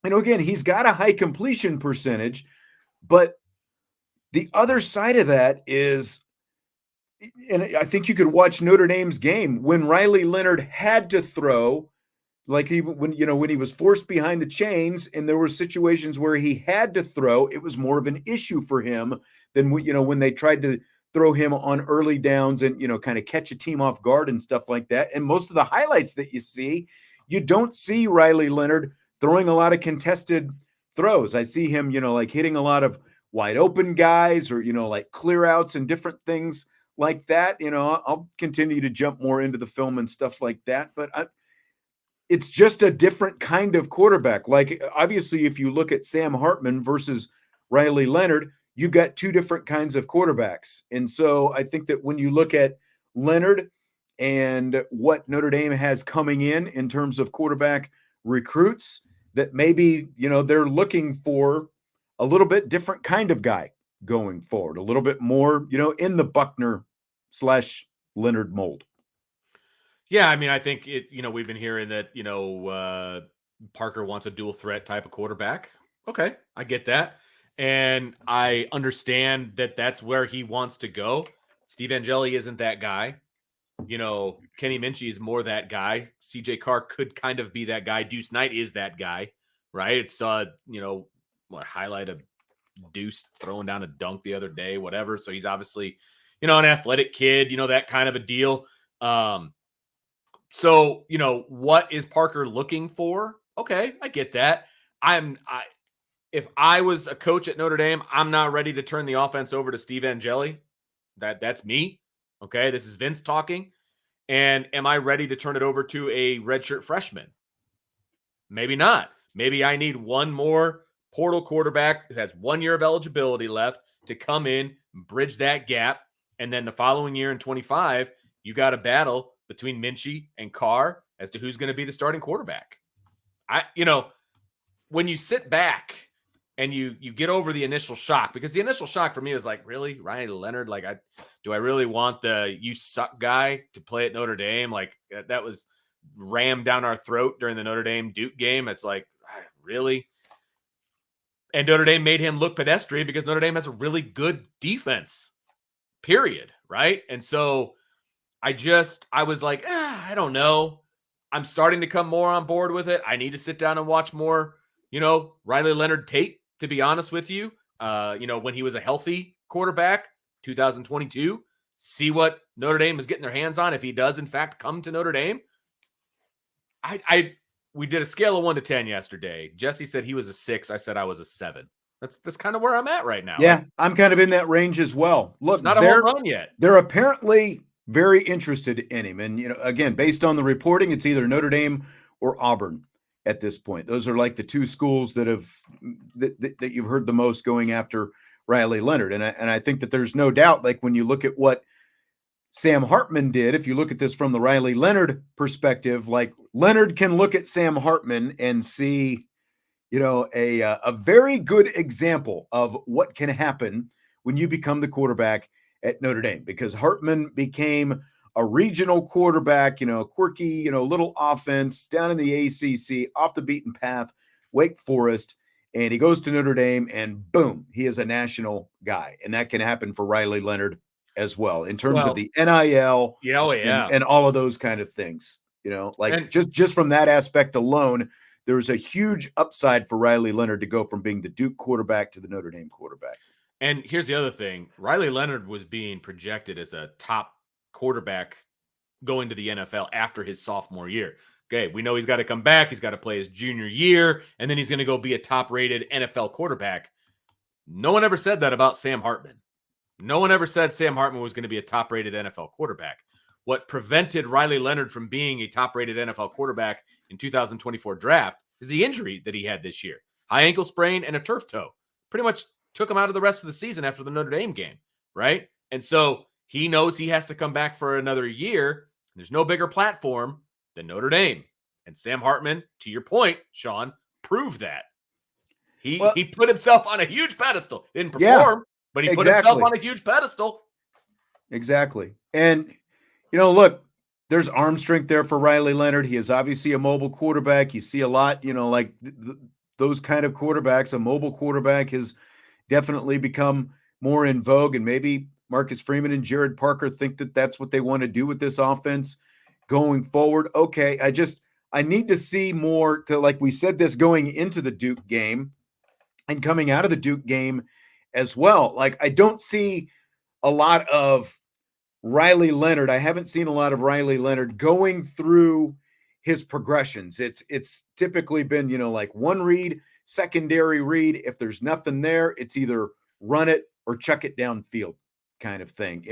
again, he's got a high completion percentage, but the other side of that is, and I think you could watch Notre Dame's game when Riley Leonard had to throw, like when he was forced behind the chains and there were situations where he had to throw, it was more of an issue for him than, when they tried to throw him on early downs and, kind of catch a team off guard and stuff like that. And most of the highlights that you see, you don't see Riley Leonard throwing a lot of contested throws. I see him, like hitting a lot of wide open guys or, like clear outs and different things like that. I'll continue to jump more into the film and stuff like that, but it's just a different kind of quarterback. Like, obviously, if you look at Sam Hartman versus Riley Leonard, you've got two different kinds of quarterbacks. And so I think that when you look at Leonard and what Notre Dame has coming in terms of quarterback recruits, that maybe, they're looking for a little bit different kind of guy going forward, a little bit more, in the Buckner / Leonard mold. Yeah, I mean, I think we've been hearing that, Parker wants a dual threat type of quarterback. Okay, I get that. And I understand that that's where he wants to go. Steve Angeli isn't that guy. Kenny Minchie is more that guy. CJ Carr could kind of be that guy. Deuce Knight is that guy, right? It's, highlight of Deuce throwing down a dunk the other day, whatever. So he's obviously, an athletic kid, that kind of a deal. So, what is Parker looking for? Okay, I get that. If I was a coach at Notre Dame, I'm not ready to turn the offense over to Steve Angeli. That's me. Okay, this is Vince talking. And am I ready to turn it over to a redshirt freshman? Maybe not. Maybe I need one more portal quarterback that has 1 year of eligibility left to come in, bridge that gap. And then the following year in 25, you got a battle between Minchie and Carr as to who's going to be the starting quarterback. When you sit back and you get over the initial shock, because the initial shock for me was like, really, Riley Leonard? Like, do I really want the you suck guy to play at Notre Dame? Like, that was rammed down our throat during the Notre Dame Duke game. It's like, really? And Notre Dame made him look pedestrian because Notre Dame has a really good defense, period, right? And so I was like, I don't know. I'm starting to come more on board with it. I need to sit down and watch more, Riley Leonard tape, to be honest with you. When he was a healthy quarterback, 2022, see what Notre Dame is getting their hands on if he does, in fact, come to Notre Dame. We did a scale of 1 to 10 yesterday. Jesse said he was a 6. I said I was a 7. That's kind of where I'm at right now. Yeah, I'm kind of in that range as well. Look, it's not a home run yet. They're apparently very interested in him. And, again, based on the reporting, it's either Notre Dame or Auburn at this point. Those are like the two schools that you've heard the most going after Riley Leonard. And I think that there's no doubt, like when you look at what Sam Hartman did, if you look at this from the Riley Leonard perspective, like Leonard can look at Sam Hartman and see, a very good example of what can happen when you become the quarterback at Notre Dame, because Hartman became a regional quarterback, quirky, little offense down in the ACC, off the beaten path, Wake Forest, and he goes to Notre Dame and boom, he is a national guy. And that can happen for Riley Leonard as well in terms of the NIL and all of those kind of things, just from that aspect alone, there's a huge upside for Riley Leonard to go from being the Duke quarterback to the Notre Dame quarterback. And here's the other thing. Riley Leonard was being projected as a top quarterback going to the NFL after his sophomore year. Okay, we know he's got to come back. He's got to play his junior year, and then he's going to go be a top-rated NFL quarterback. No one ever said that about Sam Hartman. No one ever said Sam Hartman was going to be a top-rated NFL quarterback. What prevented Riley Leonard from being a top-rated NFL quarterback in 2024 draft is the injury that he had this year. High ankle sprain and a turf toe. Pretty much took him out of the rest of the season after the Notre Dame game, right? And so he knows he has to come back for another year. There's no bigger platform than Notre Dame. And Sam Hartman, to your point, Sean, proved that. He put himself on a huge pedestal. Didn't perform, but he put himself on a huge pedestal. Exactly. And, look, there's arm strength there for Riley Leonard. He is obviously a mobile quarterback. You see a lot, like those kind of quarterbacks. A mobile quarterback has definitely become more in vogue, and maybe Marcus Freeman and Jared Parker think that that's what they want to do with this offense going forward. Okay, I need to see more, like we said this going into the Duke game and coming out of the Duke game as well. Like, I don't see a lot of Riley Leonard. I haven't seen a lot of Riley Leonard going through his progressions. It's typically been, like one read, secondary read. If there's nothing there, it's either run it or chuck it downfield kind of thing,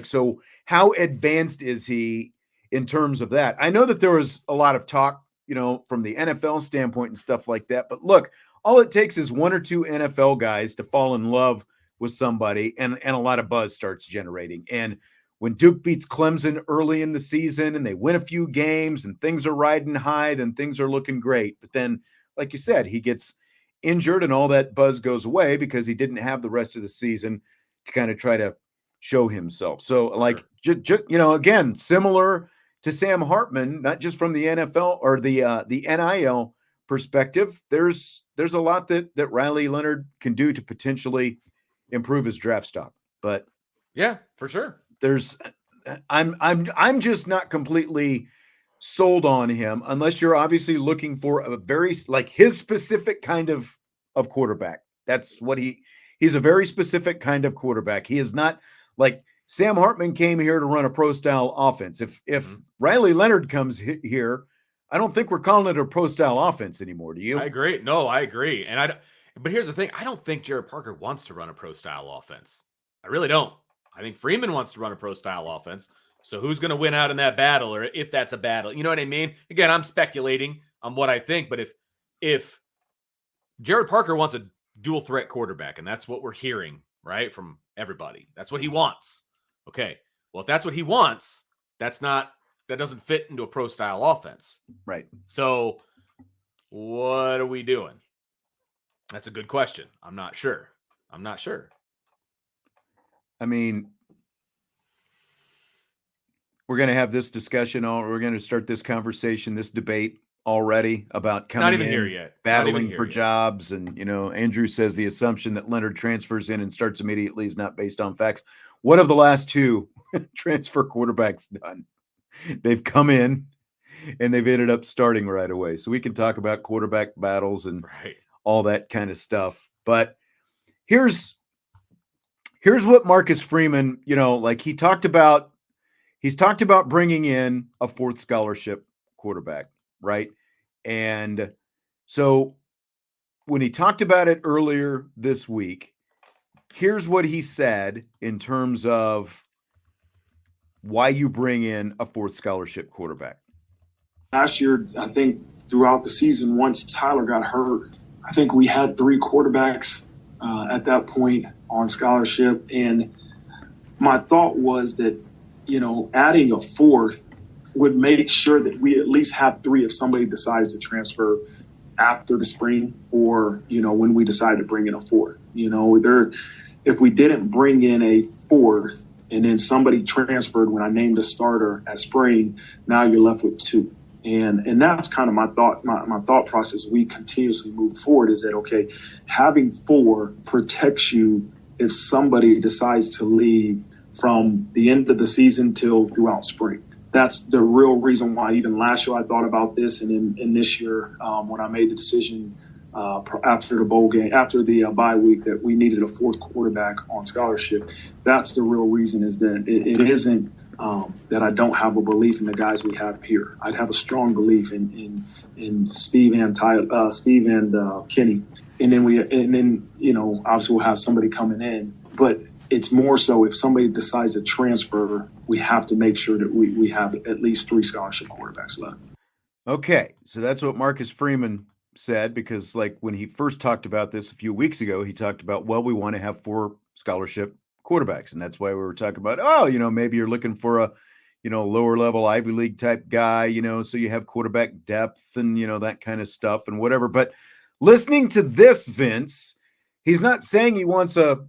so how advanced is he in terms of that? I know that there was a lot of talk, from the NFL standpoint and stuff like that, but look, all it takes is one or two NFL guys to fall in love with somebody and a lot of buzz starts generating. And when Duke beats Clemson early in the season and they win a few games and things are riding high, then things are looking great. But then, like you said, he gets injured and all that buzz goes away because he didn't have the rest of the season to kind of try to show himself. So, like, again, similar to Sam Hartman, not just from the NFL or the NIL perspective, there's a lot that Riley Leonard can do to potentially improve his draft stock. But yeah, for sure. I'm just not completely sold on him unless you're obviously looking for a very, like, his specific kind of quarterback. That's what he's a very specific kind of quarterback. He is not like Sam Hartman came here to run a pro style offense. If Riley Leonard comes here, I don't think we're calling it a pro style offense anymore. Do you? I agree. No, I agree. But here's the thing. I don't think Jared Parker wants to run a pro style offense. I really don't. I think Freeman wants to run a pro style offense. So who's going to win out in that battle, or if that's a battle? You know what I mean? Again, I'm speculating on what I think, but if Jared Parker wants a dual threat quarterback, and that's what we're hearing, right, from everybody, that's what he wants. Okay, well, if that's what he wants, that doesn't fit into a pro style offense. Right. So what are we doing? That's a good question. I'm not sure. I mean, we're going to have this discussion, we're going to start this conversation, this debate already about coming not even in, here yet. battling for jobs. And, Andrew says the assumption that Leonard transfers in and starts immediately is not based on facts. What have the last two transfer quarterbacks done? They've come in and they've ended up starting right away. So we can talk about quarterback battles and all that kind of stuff. But here's what Marcus Freeman, he's talked about bringing in a fourth scholarship quarterback, right? And so when he talked about it earlier this week, here's what he said in terms of why you bring in a fourth scholarship quarterback. Last year, I think throughout the season, once Tyler got hurt, I think we had 3 quarterbacks at that point on scholarship. And my thought was that, adding a fourth would make sure that we at least have 3 if somebody decides to transfer after the spring or, when we decide to bring in a fourth. If we didn't bring in a fourth and then somebody transferred when I named a starter at spring, now you're left with 2. And that's kind of my thought process. We continuously move forward is that, okay, having 4 protects you if somebody decides to leave from the end of the season till throughout spring. That's the real reason why even last year I thought about this. And in this year, when I made the decision after the bowl game, after the bye week, that we needed a fourth quarterback on scholarship, that's the real reason is that it isn't that I don't have a belief in the guys we have here. I'd have a strong belief in Steve and Kenny, and then obviously we'll have somebody coming in. But it's more so if somebody decides to transfer, we have to make sure that we have at least 3 scholarship quarterbacks left. Okay, so that's what Marcus Freeman said, because like when he first talked about this a few weeks ago, he talked about, well, we want to have 4 scholarship quarterbacks. And that's why we were talking about, maybe you're looking for a, lower level Ivy League type guy, so you have quarterback depth and, that kind of stuff and whatever. But listening to this, Vince, he's not saying he wants a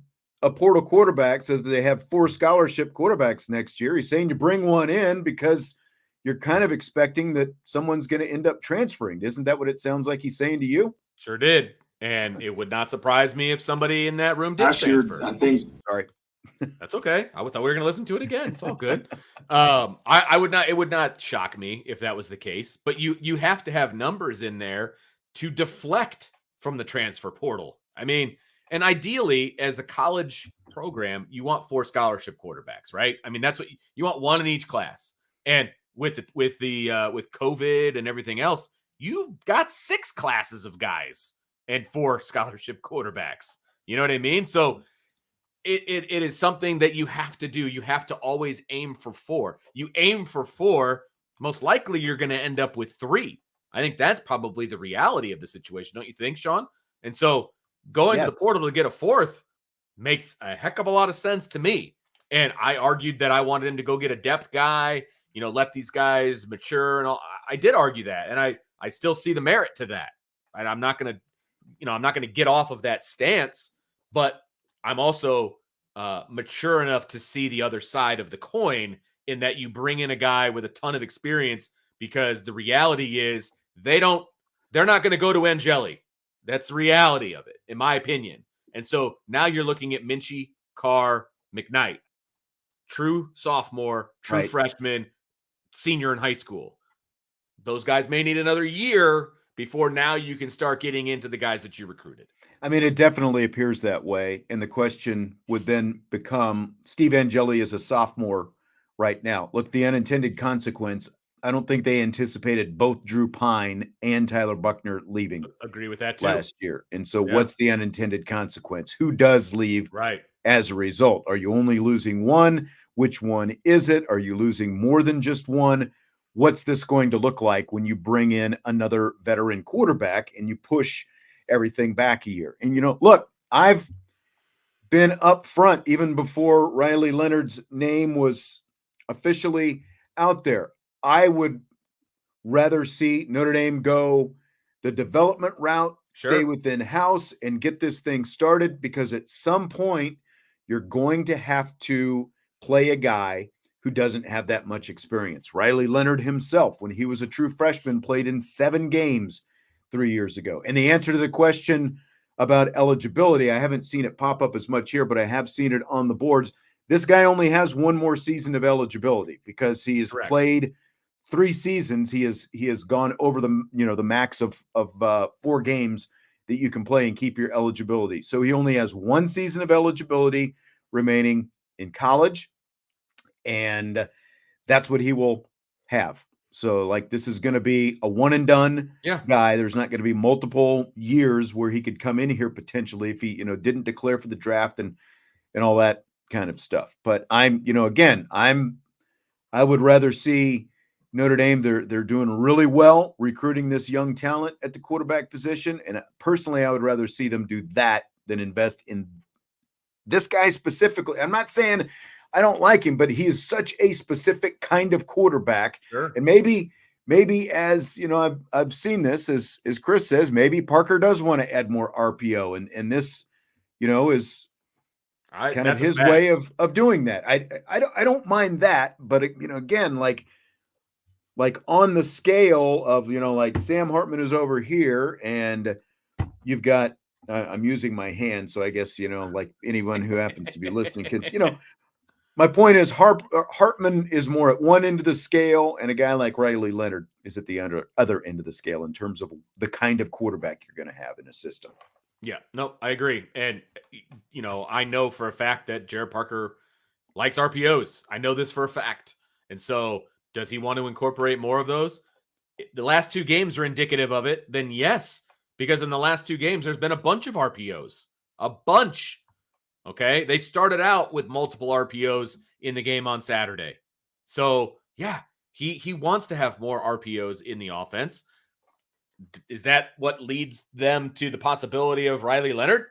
portal quarterback so that they have 4 scholarship quarterbacks next year. He's saying you bring one in because you're kind of expecting that someone's going to end up transferring. Isn't that what it sounds like he's saying to you? Sure did. And it would not surprise me if somebody in that room did transfer. I think. Sorry. That's okay. I thought we were going to listen to it again. It's all good. I would not. It would not shock me if that was the case. But you have to have numbers in there to deflect from the transfer portal. I mean, and ideally, as a college program, you want 4 scholarship quarterbacks, right? I mean, that's what you want, 1 in each class. And with COVID and everything else, you got 6 classes of guys and 4 scholarship quarterbacks. You know what I mean? So it is something that you have to do. You have to always aim for 4. You aim for 4, most likely you're going to end up with 3. I think that's probably the reality of the situation, don't you think, Sean? And so going to the portal to get a 4th makes a heck of a lot of sense to me. And I argued that I wanted him to go get a depth guy, let these guys mature and all. I did argue that, and I still see the merit to that. And I'm not going to get off of that stance, but I'm also mature enough to see the other side of the coin in that you bring in a guy with a ton of experience, because the reality is they're not going to go to Angeli. That's the reality of it, in my opinion. And so now you're looking at Minchie, Carr, McKnight, true sophomore, true freshman, senior in high school. Those guys may need another year before now you can start getting into the guys that you recruited. I mean, it definitely appears that way. And the question would then become, Steve Angeli is a sophomore right now. Look, the unintended consequence, I don't think they anticipated both Drew Pine and Tyler Buckner leaving. Agree with that too. Last year. And so what's the unintended consequence? Who does leave as a result? Are you only losing one? Which one is it? Are you losing more than just one? What's this going to look like when you bring in another veteran quarterback and you push everything back a year? And, look, I've been up front even before Riley Leonard's name was officially out there. I would rather see Notre Dame go the development route, stay within house, and get this thing started, because at some point you're going to have to play a guy who doesn't have that much experience. Riley Leonard himself, when he was a true freshman, played in 7 games 3 years ago. And the answer to the question about eligibility, I haven't seen it pop up as much here, but I have seen it on the boards. This guy only has 1 more season of eligibility because he has played 3 seasons. He has gone over the max of 4 games that you can play and keep your eligibility. So he only has 1 season of eligibility remaining in college, and that's what he will have. So this is going to be a one and done guy. There's not going to be multiple years where he could come in here potentially if he, didn't declare for the draft and all that kind of stuff. But I'm I would rather see Notre Dame. They're doing really well recruiting this young talent at the quarterback position. And personally, I would rather see them do that than invest in this guy specifically. I'm not saying I don't like him, but he is such a specific kind of quarterback. Sure. And maybe as you know, I've seen this as Chris says, maybe Parker does want to add more RPO, and this, you know, is kind of his way of doing that. I don't mind that, but you know, again, like on the scale of, you know, like Sam Hartman is over here, and you've got I'm using my hand, so I guess, you know, like anyone who happens to be listening can, you know, my point is Hartman is more at one end of the scale, and a guy like Riley Leonard is at the other end of the scale in terms of the kind of quarterback you're going to have in a system. Yeah, no, I agree. And, you know, I know for a fact that Jared Parker likes RPOs. I know this for a fact. And so does he want to incorporate more of those? The last 2 games are indicative of it. Then yes, because in the last 2 games, there's been a bunch of RPOs, a bunch. Okay. They started out with multiple RPOs in the game on Saturday. So yeah, he wants to have more RPOs in the offense. Is that what leads them to the possibility of Riley Leonard?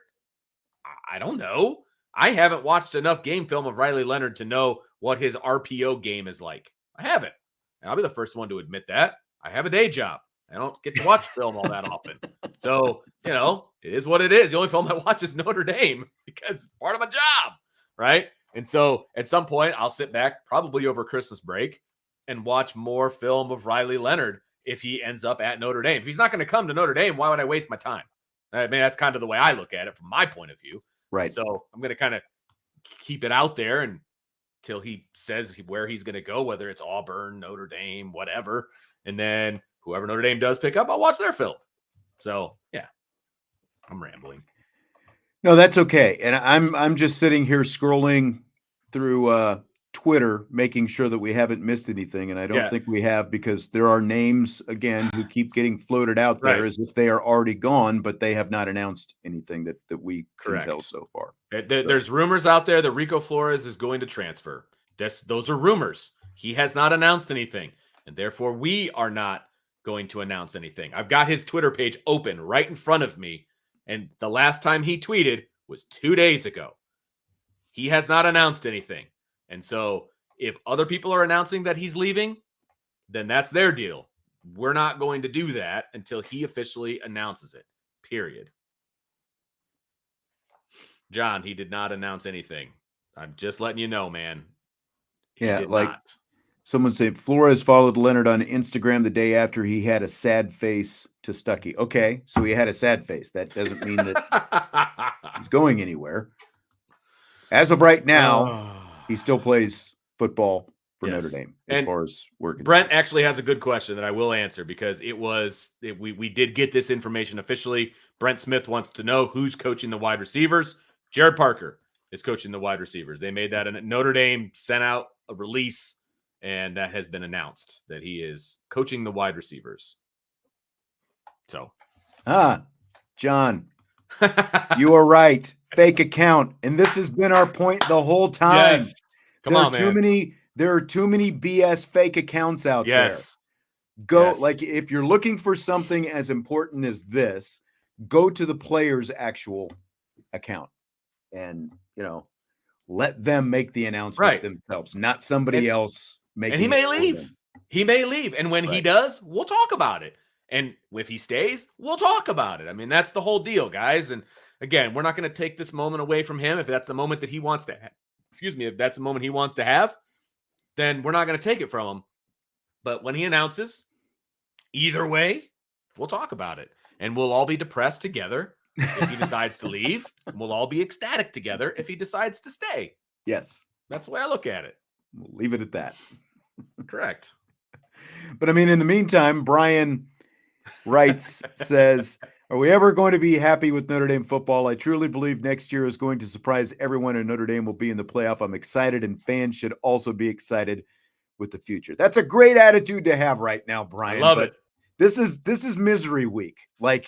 I don't know. I haven't watched enough game film of Riley Leonard to know what his RPO game is like. I haven't. And I'll be the first one to admit that. I have a day job. I don't get to watch film all that often. So, you know, it is what it is. The only film I watch is Notre Dame because it's part of my job, right? And so at some point, I'll sit back probably over Christmas break and watch more film of Riley Leonard if he ends up at Notre Dame. If he's not going to come to Notre Dame, why would I waste my time? I mean, that's kind of the way I look at it from my point of view. Right. So I'm going to kind of keep it out there until he says where he's going to go, whether it's Auburn, Notre Dame, whatever. And then whoever Notre Dame does pick up, I'll watch their film. So, yeah, I'm rambling. No, that's okay. And I'm just sitting here scrolling through Twitter, making sure that we haven't missed anything. And I don't think we have, because there are names, again, who keep getting floated out there as if they are already gone, but they have not announced anything that we can tell so far. There's rumors out there that Rico Flores is going to transfer. Those are rumors. He has not announced anything, and therefore we are not going to announce anything. I've got his Twitter page open right in front of me, and the last time he tweeted was 2 days ago. He has not announced anything. And so if other people are announcing that he's leaving, then that's their deal. We're not going to do that until he officially announces it, period. John, he did not announce anything. I'm just letting you know, man. Someone said Flores followed Leonard on Instagram the day after he had a sad face to Stuckey. Okay, so he had a sad face. That doesn't mean that he's going anywhere. As of right now, he still plays football for Notre Dame as far as working. Brent actually has a good question that I will answer, because we did get this information officially. Brent Smith wants to know who's coaching the wide receivers. Jared Parker is coaching the wide receivers. They made that, and Notre Dame sent out a release, and that has been announced that he is coaching the wide receivers. So, John, you are right. Fake account. And this has been our point the whole time. Yes. There are too many BS fake accounts out there. Like, if you're looking for something as important as this, go to the player's actual account and, you know, let them make the announcement themselves, not somebody else making it. And he may leave. He may leave. And when he does, we'll talk about it. And if he stays, we'll talk about it. I mean, that's the whole deal, guys. And again, we're not going to take this moment away from him. If that's the moment that he wants to have, if that's the moment he wants to have, then we're not going to take it from him. But when he announces, either way, we'll talk about it. And we'll all be depressed together if he decides to leave. And we'll all be ecstatic together if he decides to stay. Yes. That's the way I look at it. We'll leave it at that. Correct. But I mean, in the meantime, Brian writes, says, are we ever going to be happy with Notre Dame football? I truly believe next year is going to surprise everyone, and Notre Dame will be in the playoff. I'm excited, and fans should also be excited with the future. That's a great attitude to have right now, Brian. I love it. this is misery week. Like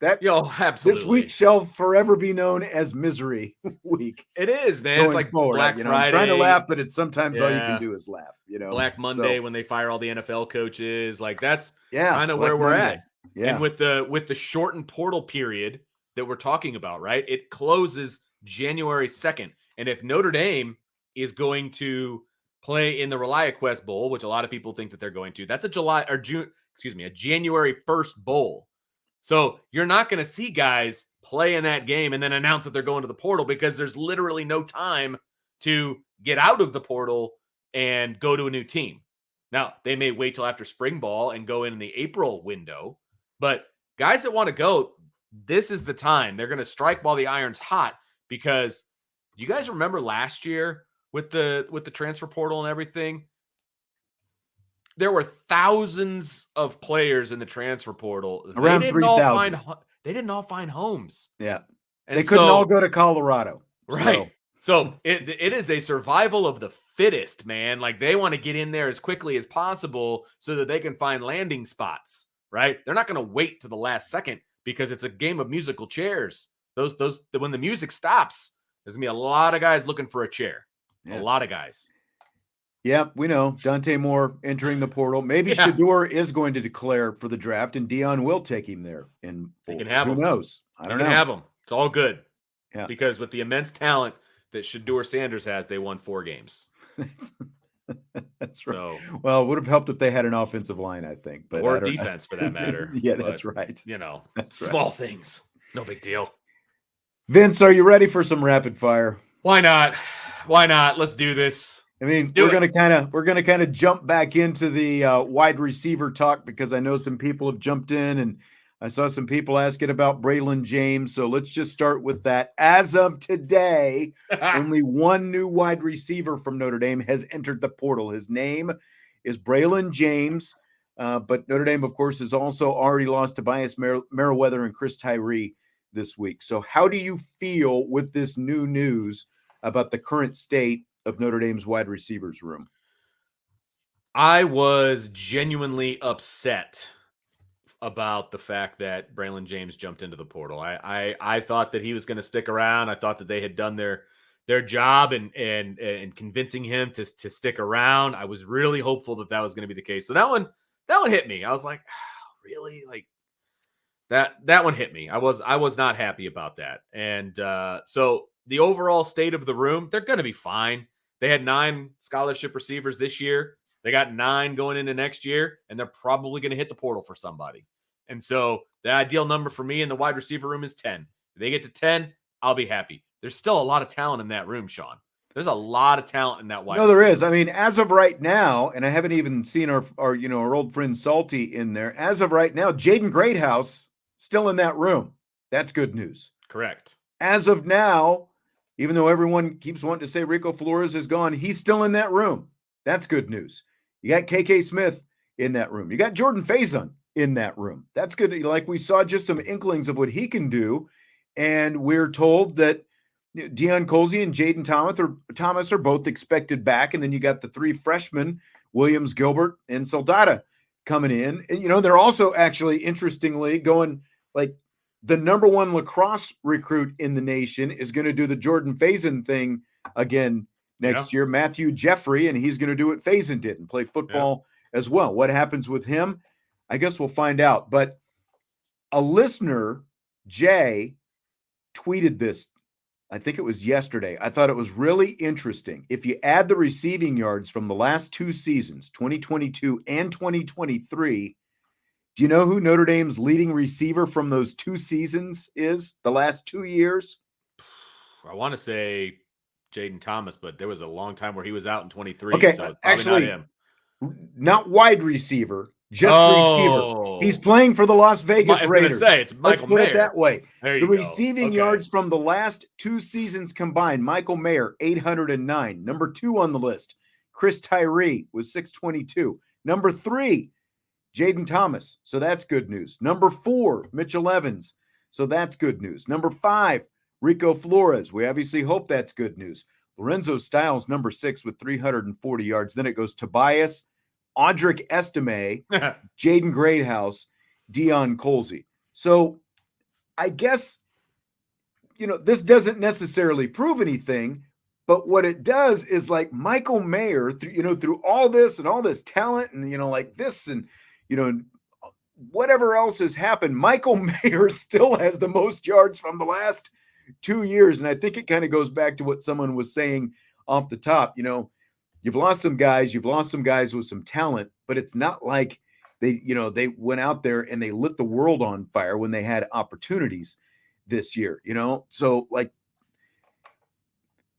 that. Yo, absolutely. This week shall forever be known as misery week. It is, man. It's like forward. Black Friday. I'm trying to laugh, but it's sometimes all you can Yeah. do is laugh. Black Monday when they fire all the NFL coaches. Like that's kind of Black where we're Monday. at. Yeah. And with the shortened portal period that we're talking about, right? It closes January 2nd. And if Notre Dame is going to play in the ReliaQuest Bowl, which a lot of people think that they're going to, that's a January 1st bowl. So you're not going to see guys play in that game and then announce that they're going to the portal because there's literally no time to get out of the portal and go to a new team. Now, they may wait till after spring ball and go in the April window, but guys that want to go, this is the time. They're going to strike while the iron's hot because you guys remember last year with the transfer portal and everything, there were thousands of players in the transfer portal. Around 3,000. They didn't all find homes. Yeah. And they couldn't all go to Colorado. Right. So it is a survival of the fittest, man. Like they want to get in there as quickly as possible so that they can find landing spots, right? They're not going to wait to the last second because it's a game of musical chairs. Those when the music stops, there's going to be a lot of guys looking for a chair. Yeah. A lot of guys. Yeah, we know. Dante Moore entering the portal. Maybe Shedeur is going to declare for the draft, and Dion will take him there. And they can have who him. knows? I don't know. Have him. It's all good. Yeah. Because with the immense talent that Shedeur Sanders has, they won 4 games. That's right. So, well, it would have helped if they had an offensive line, I think. But or defense for that matter. Yeah, that's right. That's small things. No big deal. Vince, are you ready for some rapid fire? Why not? Why not? Let's do this. I mean, we're gonna kind of jump back into the wide receiver talk because I know some people have jumped in, and I saw some people asking about Braylon James. So let's just start with that. As of today, only one new wide receiver from Notre Dame has entered the portal. His name is Braylon James, but Notre Dame, of course, has also already lost Tobias Merriweather and Chris Tyree this week. So how do you feel with this new news about the current state of Notre Dame's wide receivers room? I was genuinely upset about the fact that Braylon James jumped into the portal. I thought that he was going to stick around. I thought that they had done their job and convincing him to stick around. I was really hopeful that was going to be the case. So that one hit me. I was like, oh, really? Like that one hit me. I was not happy about that. And so the overall state of the room, they're going to be fine. They had 9 scholarship receivers this year. They got 9 going into next year, and they're probably going to hit the portal for somebody. And so the ideal number for me in the wide receiver room is 10. If they get to 10, I'll be happy. There's still a lot of talent in that room, Sean. There's a lot of talent in that wide receiver. No, there is. I mean, as of right now, and I haven't even seen our old friend Salty in there. As of right now, Jaden Greathouse still in that room. That's good news. Correct. As of now, even though everyone keeps wanting to say Rico Flores is gone, he's still in that room. That's good news. You got KK Smith in that room. You got Jordan Faison in that room. That's good. Like we saw just some inklings of what he can do. And we're told that Deion Colsey and Jaden Thomas are both expected back. And then you got the 3 freshmen, Williams, Gilbert, and Soldata coming in. And, they're also actually, interestingly, going like the number 1 lacrosse recruit in the nation is going to do the Jordan Faison thing again next year, Matthew Jeffrey, and he's going to do what Faison did and play football as well. What happens with him? I guess we'll find out. But a listener, Jay, tweeted this. I think it was yesterday. I thought it was really interesting. If you add the receiving yards from the last 2 seasons, 2022 and 2023, do you know who Notre Dame's leading receiver from those 2 seasons is, the last 2 years? I want to say Jaden Thomas, but there was a long time where he was out in 23. Okay, so it's actually, not him. Not wide receiver, just receiver. He's playing for the Las Vegas Raiders. It's Michael Let's put Mayer. it that way. The receiving yards from the last 2 seasons combined, Michael Mayer, 809. Number 2 on the list, Chris Tyree was 622. Number 3, Jaden Thomas. So that's good news. Number 4, Mitchell Evans. So that's good news. Number 5, Rico Flores. We obviously hope that's good news. Lorenzo Styles, number 6 with 340 yards. Then it goes Tobias, Audric Estime, Jaden Greathouse, Dion Colsey. So I guess, this doesn't necessarily prove anything, but what it does is like Michael Mayer, through all this and all this talent and, like this and, whatever else has happened, Michael Mayer still has the most yards from the last 2 years. And I think it kind of goes back to what someone was saying off the top. You've lost some guys with some talent, but it's not like they went out there and they lit the world on fire when they had opportunities this year, So like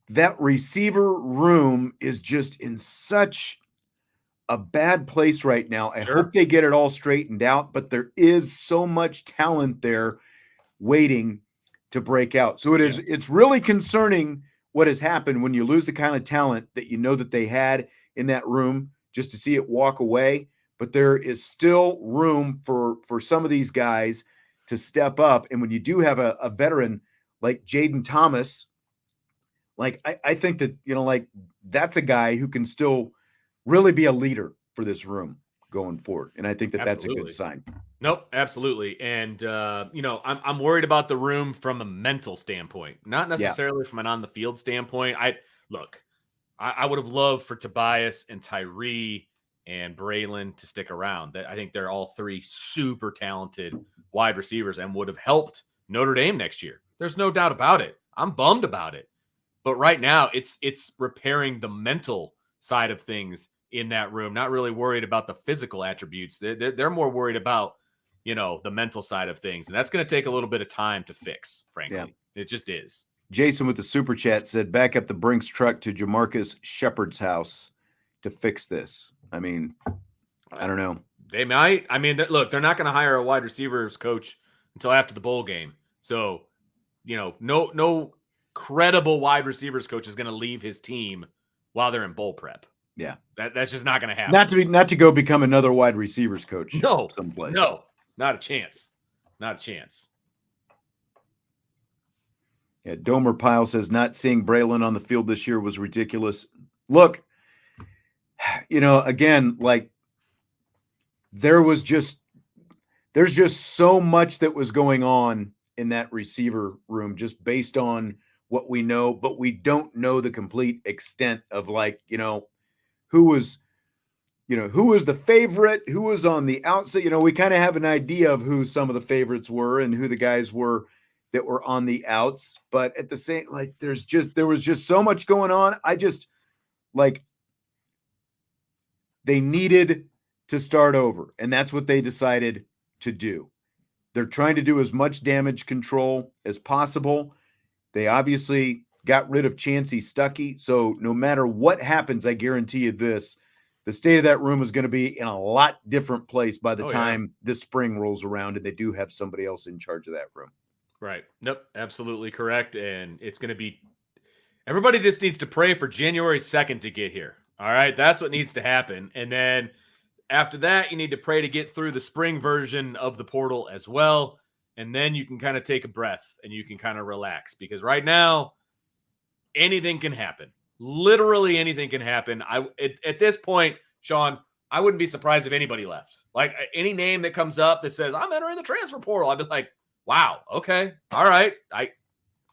that receiver room is just in such a bad place right now. I hope they get it all straightened out, but there is so much talent there waiting to break out. So it's really concerning what has happened when you lose the kind of talent that that they had in that room, just to see it walk away. But there is still room for some of these guys to step up. And when you do have a veteran like Jaden Thomas, like I think that, that's a guy who can still really be a leader for this room going forward. And I think that that's a good sign. Nope, absolutely. And, I'm worried about the room from a mental standpoint, not necessarily from an on the field standpoint. I would have loved for Tobias and Tyree and Braylon to stick around. I think they're all three super talented wide receivers and would have helped Notre Dame next year. There's no doubt about it. I'm bummed about it. But right now it's repairing the mental side of things in that room, not really worried about the physical attributes. They're more worried about, the mental side of things. And that's going to take a little bit of time to fix, frankly. Yeah. It just is. Jason with the super chat said, back up the Brinks truck to Jamarcus Shepard's house to fix this. I mean, I don't know. They might. I mean, look, they're not going to hire a wide receivers coach until after the bowl game. So, no credible wide receivers coach is going to leave his team while they're in bowl prep. Yeah. That's just not going to happen. Not to go become another wide receivers coach. No, someplace. No, not a chance. Not a chance. Yeah. Domer Pyle says not seeing Braylon on the field this year was ridiculous. Look, again, like there's just so much that was going on in that receiver room, just based on what we know, but we don't know the complete extent of who was the favorite, who was on the outside. We kind of have an idea of who some of the favorites were and who the guys were that were on the outs. But at the same, there was just so much going on. They needed to start over, and that's what they decided to do. They're trying to do as much damage control as possible. They obviously got rid of Chancey Stuckey. So no matter what happens, I guarantee you this, the state of that room is going to be in a lot different place by the time this spring rolls around and they do have somebody else in charge of that room. Right. Nope. Absolutely correct. And it's going to be, everybody just needs to pray for January 2nd to get here. All right. That's what needs to happen. And then after that, you need to pray to get through the spring version of the portal as well. And then you can kind of take a breath and you can kind of relax, because right now anything can happen. Literally anything can happen. At this point, Sean, I wouldn't be surprised if anybody left. Like any name that comes up that says I'm entering the transfer portal, I'd be like, wow, okay, all right,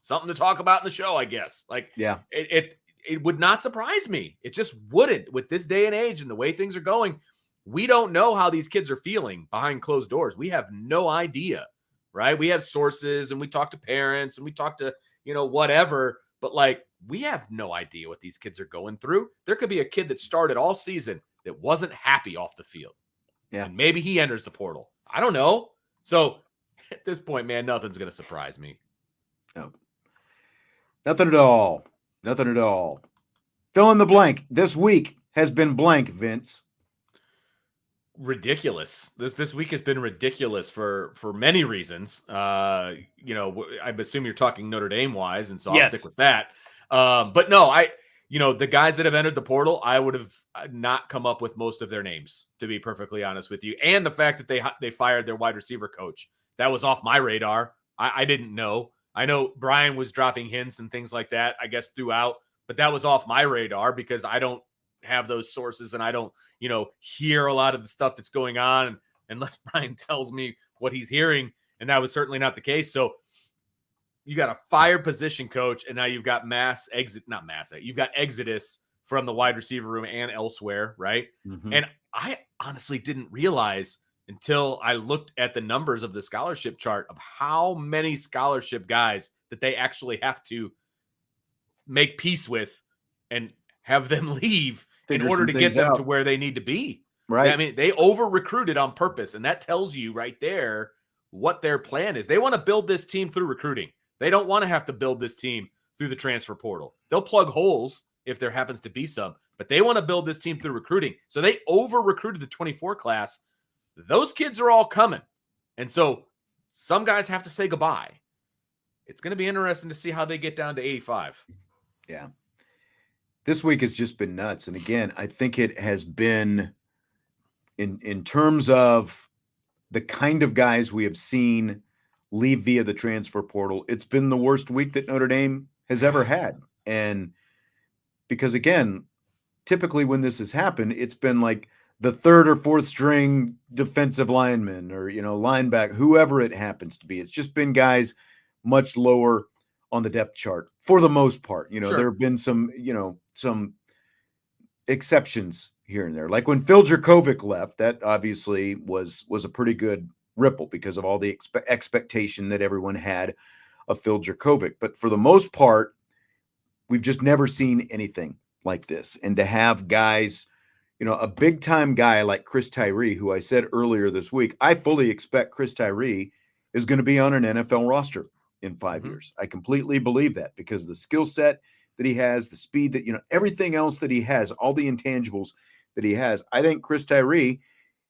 something to talk about in the show, I guess. Like, yeah, it would not surprise me. It just wouldn't with this day and age and the way things are going. We don't know how these kids are feeling behind closed doors. We have no idea, right? We have sources and we talk to parents and we talk to, whatever, but we have no idea what these kids are going through. There could be a kid that started all season that wasn't happy off the field. Yeah. And maybe he enters the portal. I don't know. So at this point, man, nothing's going to surprise me. No. Nothing at all. Nothing at all. Fill in the blank. This week has been blank, Vince. Ridiculous. This week has been ridiculous for many reasons. I assume you're talking Notre Dame wise, and so I'll stick with that. But no, the guys that have entered the portal, I would have not come up with most of their names, to be perfectly honest with you. And the fact that they fired their wide receiver coach, that was off my radar. I didn't know. I know Brian was dropping hints and things like that, I guess, throughout, but that was off my radar because I don't have those sources and I don't, hear a lot of the stuff that's going on unless Brian tells me what he's hearing. And that was certainly not the case. So you got a fired position coach, and now you've got you've got exodus from the wide receiver room and elsewhere, right? Mhm. And I honestly didn't realize until I looked at the numbers of the scholarship chart of how many scholarship guys that they actually have to make peace with and have them leave Figure in order some to get things them out. to where they need to be. Right. I mean, they over-recruited on purpose, and that tells you right there what their plan is. They want to build this team through recruiting. They don't want to have to build this team through the transfer portal. They'll plug holes if there happens to be some, but they want to build this team through recruiting. So they over-recruited the 24 class. Those kids are all coming. And so some guys have to say goodbye. It's going to be interesting to see how they get down to 85. Yeah. This week has just been nuts. And again, I think it has been in terms of the kind of guys we have seen leave via the transfer portal, it's been the worst week that Notre Dame has ever had. And because again, typically when this has happened, it's been like the third or fourth string defensive lineman or, linebacker, whoever it happens to be. It's just been guys much lower on the depth chart for the most part. Sure. There have been some exceptions here and there. Like when Phil Jurkovec left, that obviously was a pretty good ripple because of all the expectation that everyone had of Phil Jurkovec. But for the most part, we've just never seen anything like this. And to have guys, a big time guy like Chris Tyree, who I said earlier this week, I fully expect Chris Tyree is going to be on an NFL roster in 5 years. I completely believe that because the skill set that he has, the speed that, everything else that he has, all the intangibles that he has, I think Chris Tyree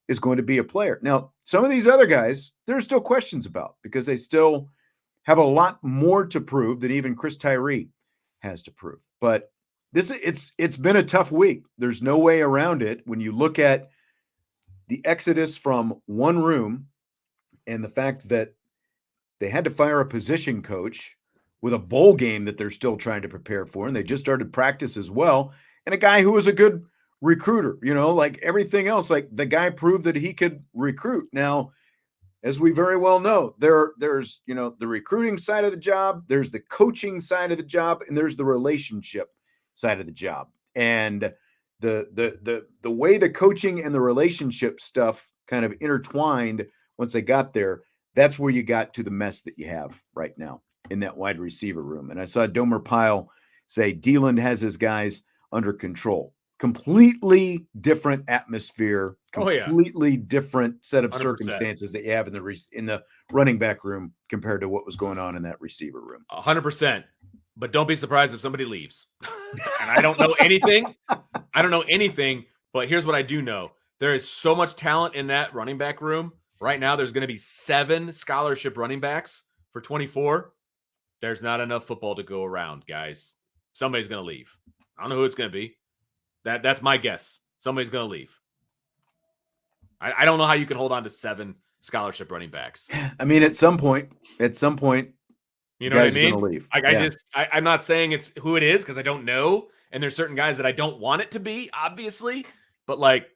is going to be a player. Now, some of these other guys, there are still questions about because they still have a lot more to prove than even Chris Tyree has to prove. But it's been a tough week. There's no way around it. When you look at the exodus from one room and the fact that they had to fire a position coach with a bowl game that they're still trying to prepare for, and they just started practice as well, and a guy who was a good recruiter, like everything else, like the guy proved that he could recruit. Now, as we very well know, there's the recruiting side of the job, there's the coaching side of the job, and there's the relationship side of the job. And the way the coaching and the relationship stuff kind of intertwined once they got there, that's where you got to the mess that you have right now in that wide receiver room. And I saw Domer Pyle say Deland has his guys under control. Completely different atmosphere, completely different set of 100%. circumstances that you have in the running back room compared to what was going on in that receiver room. 100%. But don't be surprised if somebody leaves. And I don't know anything. But here's what I do know. There is so much talent in that running back room. Right now, there's going to be 7 scholarship running backs for 24. There's not enough football to go around, guys. Somebody's going to leave. I don't know who it's going to be. That's my guess. Somebody's going to leave. I don't know how you can hold on to 7 scholarship running backs. I mean, at some point, you know what I mean? Gonna leave. I'm not saying it's who it is because I don't know. And there's certain guys that I don't want it to be, obviously. But like,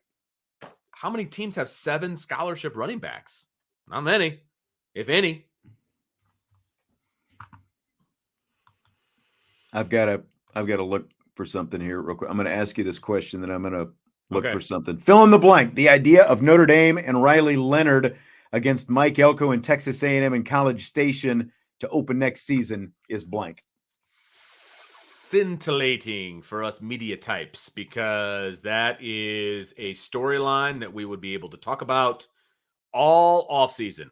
how many teams have 7 scholarship running backs? Not many, if any. I've got to look for something here real quick. I'm going to ask you this question, then I'm going to look for something. Fill in the blank. The idea of Notre Dame and Riley Leonard against Mike Elko and Texas A&M and College Station to open next season is blank. Scintillating for us media types, because that is a storyline that we would be able to talk about all offseason.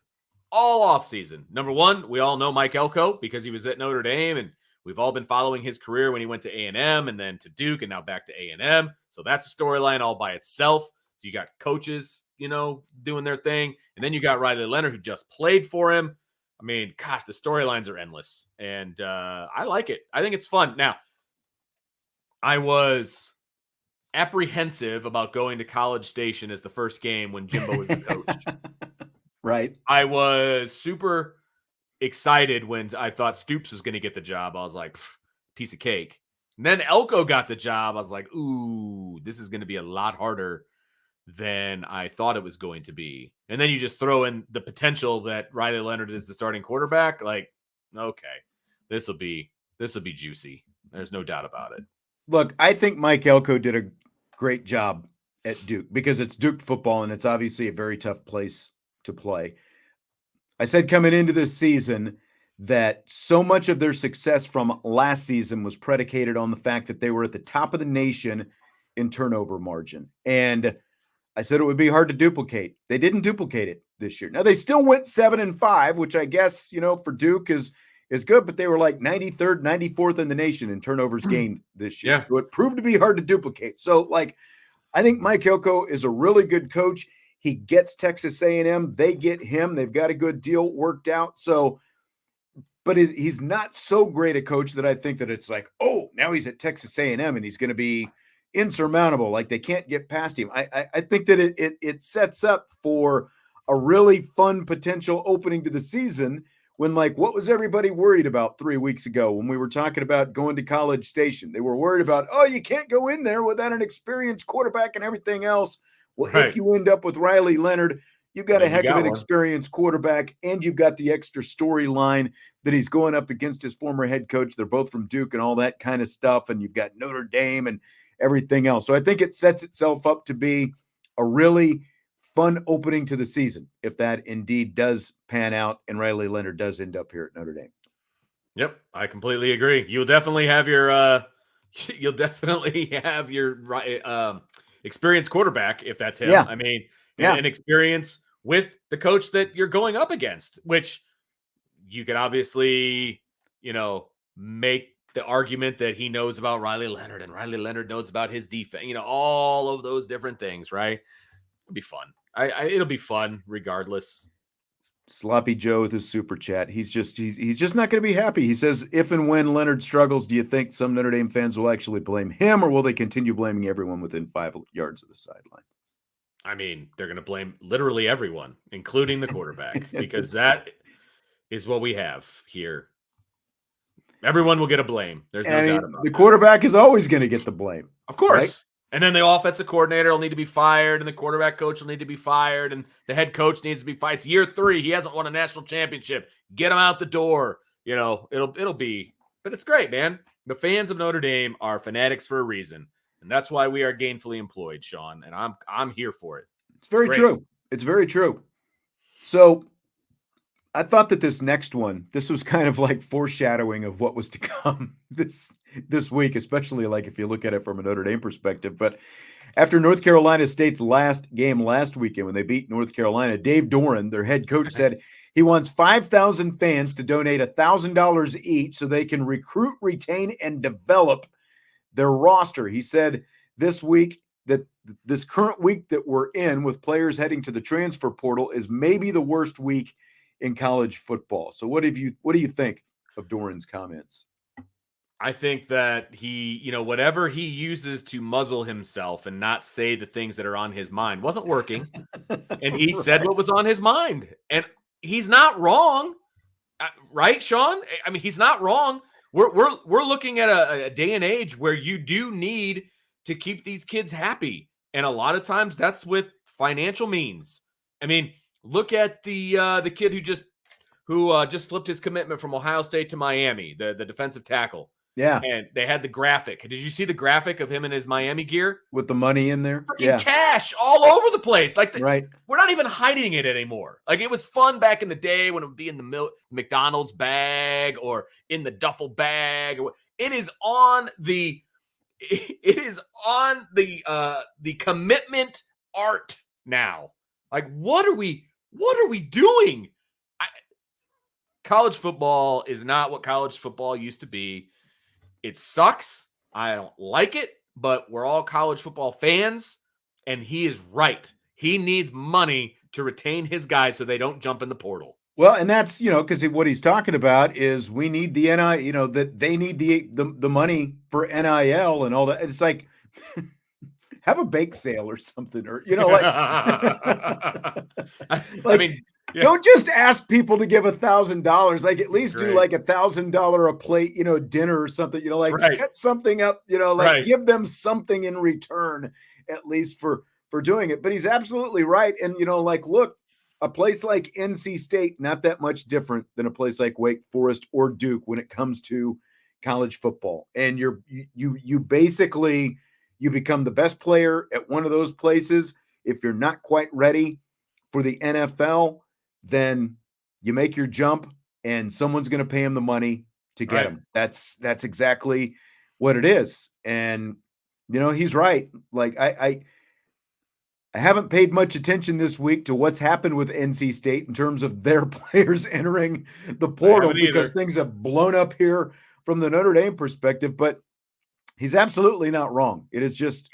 Number one, we all know Mike Elko because he was at Notre Dame, and we've all been following his career when he went to A&M and then to Duke and now back to A&M. So that's a storyline all by itself. So you got coaches, doing their thing. And then you got Riley Leonard, who just played for him. I mean, gosh, the storylines are endless. And I like it. I think it's fun. Now, I was apprehensive about going to College Station as the first game when Jimbo was the coach. Right. I was super excited when I thought Stoops was going to get the job. I was like, piece of cake. And then Elko got the job. I was like, ooh, this is going to be a lot harder than I thought it was going to be. And then you just throw in the potential that Riley Leonard is the starting quarterback. Like, okay, this will be juicy. There's no doubt about it. Look, I think Mike Elko did a great job at Duke because it's Duke football and it's obviously a very tough place to play. I said coming into this season that so much of their success from last season was predicated on the fact that they were at the top of the nation in turnover margin. And I said it would be hard to duplicate. They didn't duplicate it this year. Now they still went 7-5, which I guess, for Duke is good, but they were like 93rd, 94th in the nation in turnovers gained this year. Yeah. So it proved to be hard to duplicate. So I think Mike Elko is a really good coach. He gets Texas A&M. They get him. They've got a good deal worked out. So, but he's not so great a coach that I think that it's like, oh, now he's at Texas A&M and he's going to be insurmountable. Like they can't get past him. I think that it sets up for a really fun potential opening to the season when what was everybody worried about 3 weeks ago when we were talking about going to College Station? They were worried about, oh, you can't go in there without an experienced quarterback and everything else. Well, Right. If you end up with Riley Leonard, you've got a heck of an one. experienced quarterback, and you've got the extra storyline that he's going up against his former head coach. They're both from Duke and all that kind of stuff, and you've got Notre Dame and everything else. So I think it sets itself up to be a really fun opening to the season if that indeed does pan out and Riley Leonard does end up here at Notre Dame. Yep, I completely agree. You'll definitely have your experienced quarterback if that's him. Yeah. I mean, Yeah. an experience with the coach that you're going up against, which you could obviously, make the argument that he knows about Riley Leonard and Riley Leonard knows about his defense, all of those different things, right? It'll be fun. It'll be fun regardless. Sloppy Joe with his super chat. He's just not going to be happy. He says, if and when Leonard struggles, do you think some Notre Dame fans will actually blame him or will they continue blaming everyone within 5 yards of the sideline? I mean, they're going to blame literally everyone, including the quarterback, because that is what we have here. Everyone will get a blame. There's no doubt about it. The quarterback is always going to get the blame. Of course. Right? And then the offensive coordinator will need to be fired, and the quarterback coach will need to be fired, and the head coach needs to be fired. It's year 3. He hasn't won a national championship. Get him out the door. It'll be, but it's great, man. The fans of Notre Dame are fanatics for a reason. And that's why we are gainfully employed, Sean. And I'm here for it. It's very true. It's very true. So I thought that this next one, this was kind of like foreshadowing of what was to come this week, especially if you look at it from a Notre Dame perspective. But after North Carolina State's last game last weekend, when they beat North Carolina, Dave Doran, their head coach, said he wants 5,000 fans to donate $1,000 each so they can recruit, retain, and develop their roster. He said this week that this current week that we're in with players heading to the transfer portal is maybe the worst week in college football. So what do you think of Doran's comments? I think that he, whatever he uses to muzzle himself and not say the things that are on his mind wasn't working. And he said what was on his mind. And he's not wrong. Right, Sean? I mean, he's not wrong. We're looking at a day and age where you do need to keep these kids happy. And a lot of times that's with financial means. I mean, look at the kid who just flipped his commitment from Ohio State to Miami, the defensive tackle. Yeah. And they had the graphic. Did you see the graphic of him in his Miami gear? With the money in there? Freaking cash all over the place. Right. We're not even hiding it anymore. It was fun back in the day when it would be in the McDonald's bag or in the duffel bag. It is on the commitment art now. What are we doing? College football is not what college football used to be. It sucks. I don't like it, but we're all college football fans, and he is right. He needs money to retain his guys so they don't jump in the portal. Well, and that's, because what he's talking about is we need the NIL, that they need the money for NIL and all that. It's like, have a bake sale or something, or, I mean, Don't just ask people to give $1,000. Like at least do Great. like $1,000 a plate, dinner or something, like right. set something up, like Right. give them something in return, at least for doing it. But he's absolutely right. And like, look, a place like NC State, not that much different than a place like Wake Forest or Duke when it comes to college football. And you basically you become the best player at one of those places. If you're not quite ready for the NFL, then you make your jump and someone's going to pay him the money to get him. That's exactly what it is. And he's right. Like I haven't paid much attention this week to what's happened with NC State in terms of their players entering the portal because things have blown up here from the Notre Dame perspective, but he's absolutely not wrong. It is just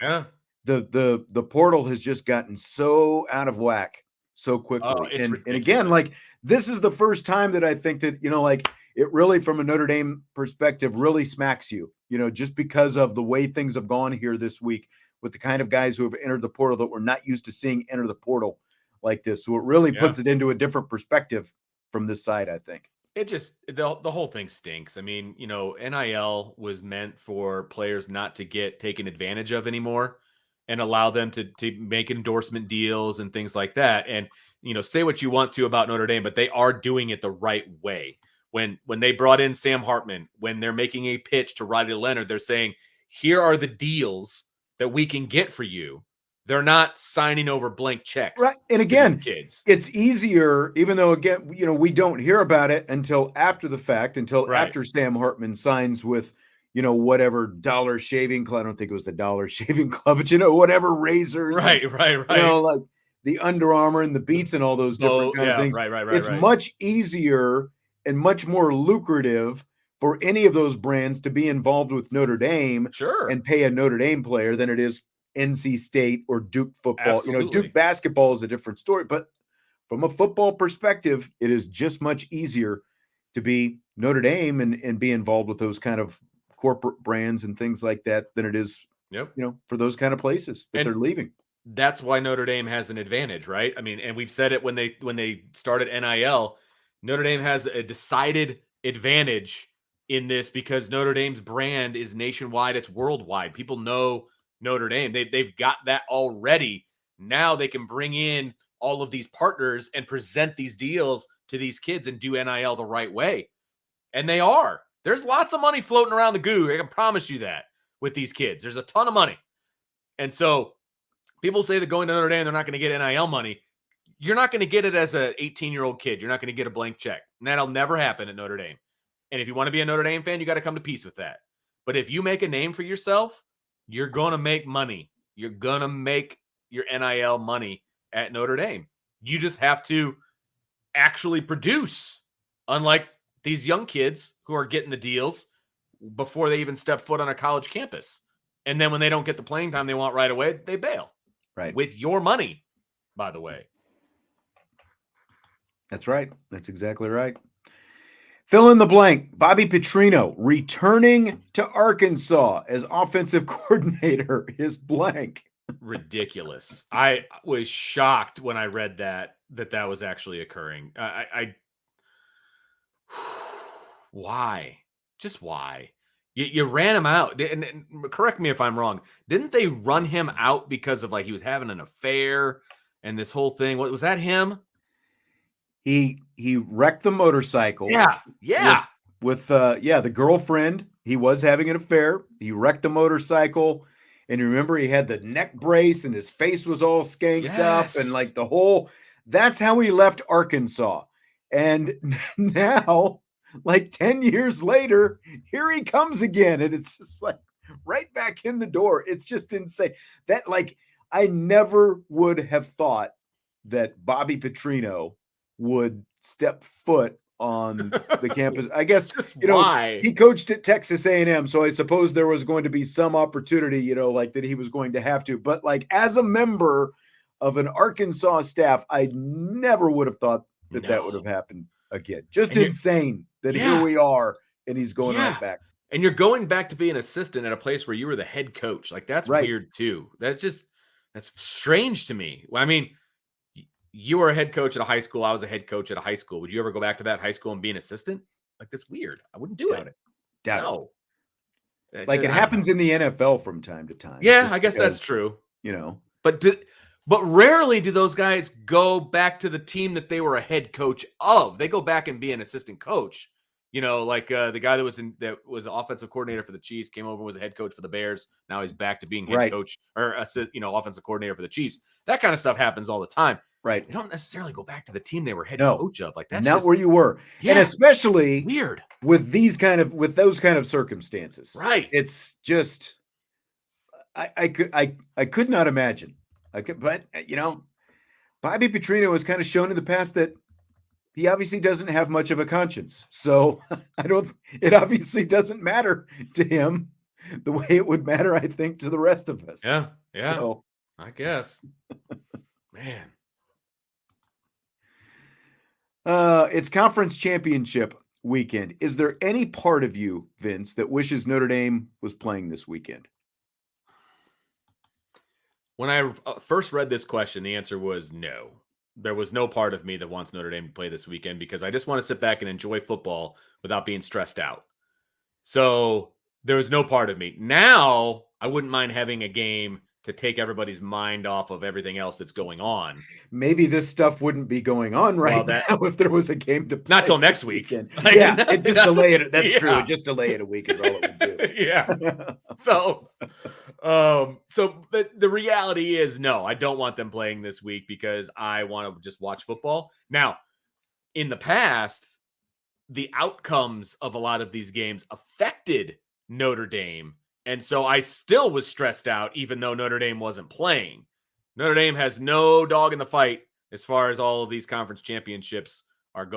the portal has just gotten so out of whack so quickly. And again, like this is the first time that I think that, like it really from a Notre Dame perspective really smacks you, just because of the way things have gone here this week with the kind of guys who have entered the portal that we're not used to seeing enter the portal like this. So it really puts it into a different perspective from this side, I think. It just, the whole thing stinks. I mean, NIL was meant for players not to get taken advantage of anymore and allow them to make endorsement deals and things like that. And, say what you want to about Notre Dame, but they are doing it the right way. When they brought in Sam Hartman, when they're making a pitch to Riley Leonard, they're saying, here are the deals that we can get for you. They're not signing over blank checks. Right. And again, kids. It's easier, even though, again, we don't hear about it until after the fact, until after Sam Hartman signs with, whatever Dollar Shaving Club. I don't think it was the Dollar Shaving Club, but, whatever razors. Right. Like the Under Armour and the Beats and all those different kind of things. Right. It's much easier and much more lucrative for any of those brands to be involved with Notre Dame and pay a Notre Dame player than it is NC State or Duke football. Absolutely. Duke basketball is a different story, but from a football perspective, it is just much easier to be Notre Dame and be involved with those kind of corporate brands and things like that than it is, for those kind of places that they're leaving. That's why Notre Dame has an advantage, right? I mean, and we've said it when they started NIL, Notre Dame has a decided advantage in this because Notre Dame's brand is nationwide, it's worldwide. People know Notre Dame. They've got that already. Now they can bring in all of these partners and present these deals to these kids and do NIL the right way. And they are. There's lots of money floating around the goo. I can promise you that with these kids. There's a ton of money. And so people say that going to Notre Dame, they're not going to get NIL money. You're not going to get it as an 18-year-old kid. You're not going to get a blank check. And that'll never happen at Notre Dame. And if you want to be a Notre Dame fan, you got to come to peace with that. But if you make a name for yourself, you're going to make money. You're going to make your NIL money at Notre Dame. You just have to actually produce, unlike these young kids who are getting the deals before they even step foot on a college campus. And then when they don't get the playing time they want right away, they bail. Right. With your money, by the way. That's right. That's exactly right. Fill in the blank. Bobby Petrino returning to Arkansas as offensive coordinator is blank. Ridiculous. I was shocked when I read that was actually occurring. Why? Just why? You ran him out. And correct me if I'm wrong. Didn't they run him out because of he was having an affair and this whole thing? What was that him? He wrecked the motorcycle. Yeah. With the girlfriend. He was having an affair. He wrecked the motorcycle. And you remember he had the neck brace and his face was all skanked up and the whole, that's how he left Arkansas. And now, 10 years later, here he comes again. And it's just right back in the door. It's just insane. That I never would have thought that Bobby Petrino would step foot on the campus. I guess, why? He coached at Texas A&M, so I suppose there was going to be some opportunity, that he was going to have to. But as a member of an Arkansas staff, I never would have thought that would have happened again. Just insane that here we are, and he's going right back. And you're going back to be an assistant at a place where you were the head coach. That's weird too. That's strange to me. I mean, you were a head coach at a high school. I was a head coach at a high school. Would you ever go back to that high school and be an assistant? Like, that's weird. I wouldn't do Doubt it. Doubt No. Like it I don't happens know. in the NFL from time to time. Yeah, just I guess that's because, true. You know, But rarely do those guys go back to the team that they were a head coach of. They go back and be an assistant coach. You know, like the guy that was an offensive coordinator for the Chiefs, came over and was a head coach for the Bears. Now he's back to being head Right. coach or offensive coordinator for the Chiefs. That kind of stuff happens all the time. right. They don't necessarily go back to the team they were head No. coach of. Like, that's Not just where you were. Yeah. And especially weird. with those kind of circumstances. Right. It's just I could not imagine. But Bobby Petrino has kind of shown in the past that he obviously doesn't have much of a conscience. So it obviously doesn't matter to him the way it would matter, I think, to the rest of us. Yeah. Yeah. So I guess. Man. it's conference championship weekend. Is there any part of you, Vince, that wishes Notre Dame was playing this weekend? When I first read this question, the answer was no. There was no part of me that wants Notre Dame to play this weekend because I just want to sit back and enjoy football without being stressed out. So there was no part of me. Now, I wouldn't mind having a game to take everybody's mind off of everything else that's going on. Maybe this stuff wouldn't be going on now if there was a game to play. Not till next week. Like, yeah, it just delay it. That's true. Just delay it a week is all it would do. Yeah. So the reality is no, I don't want them playing this week because I want to just watch football. Now, in the past, the outcomes of a lot of these games affected Notre Dame. And so I still was stressed out, even though Notre Dame wasn't playing. Notre Dame has no dog in the fight as far as all of these conference championships have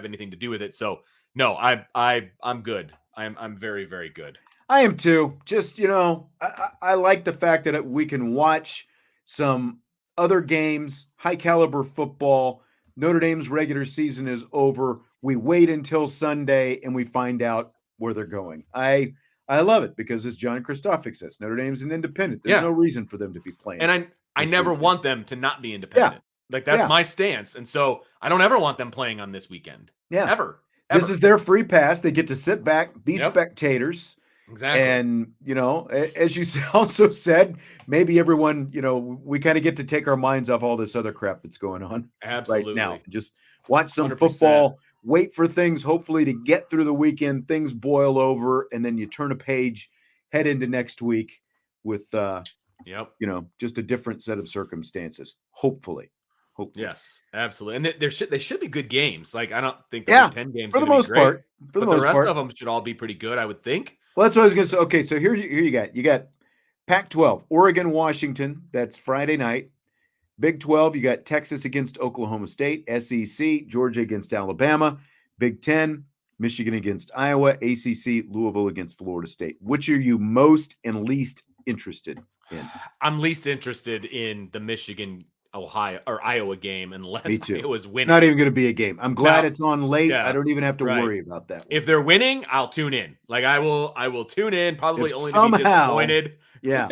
anything to do with it. So no, I'm good. I'm very, very good. I am too. Just, I like the fact that we can watch some other games, high caliber football. Notre Dame's regular season is over. We wait until Sunday and we find out where they're going. I love it because, as John Christophic says, Notre Dame's an independent. There's no reason for them to be playing. And I never want them to not be independent. Yeah. Like, that's my stance. And so I don't ever want them playing on this weekend. Yeah. Ever. This is their free pass. They get to sit back, be spectators. Exactly. And, as you also said, maybe everyone, we kind of get to take our minds off all this other crap that's going on right now. Just watch some 100%. Football, wait for things, hopefully, to get through the weekend, things boil over, and then you turn a page, head into next week with, just a different set of circumstances, hopefully. Yes, absolutely. And they should be good games. Like, I don't think the 10 games for the most part. For the rest of them should all be pretty good, I would think. Well, that's what I was going to say. Okay, so here you got Pac-12, Oregon, Washington. That's Friday night. Big 12, you got Texas against Oklahoma State. SEC, Georgia against Alabama. Big 10, Michigan against Iowa. ACC, Louisville against Florida State. Which are you most and least interested in? I'm least interested in the Michigan Ohio or Iowa game unless Iowa's winning. It's not even going to be a game. I'm glad it's on late. Yeah, I don't even have to worry about that one. If they're winning, I'll tune in. Like, I will tune in, probably only to be disappointed. Yeah.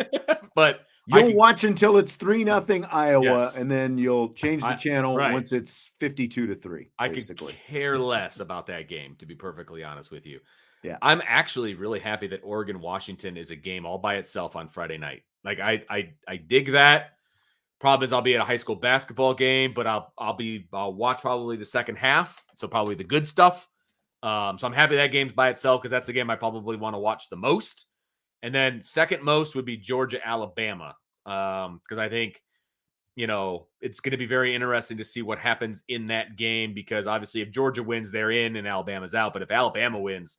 But you'll watch until it's 3-0 Iowa, and then you'll change the channel once it's 52-3. I could care less about that game, to be perfectly honest with you. Yeah. I'm actually really happy that Oregon Washington is a game all by itself on Friday night. Like, I dig that. Problem is, I'll be at a high school basketball game, but I'll watch probably the second half, so probably the good stuff. So I'm happy that game's by itself because that's the game I probably want to watch the most. And then second most would be Georgia Alabama, because I think it's going to be very interesting to see what happens in that game because obviously if Georgia wins, they're in and Alabama's out. But if Alabama wins,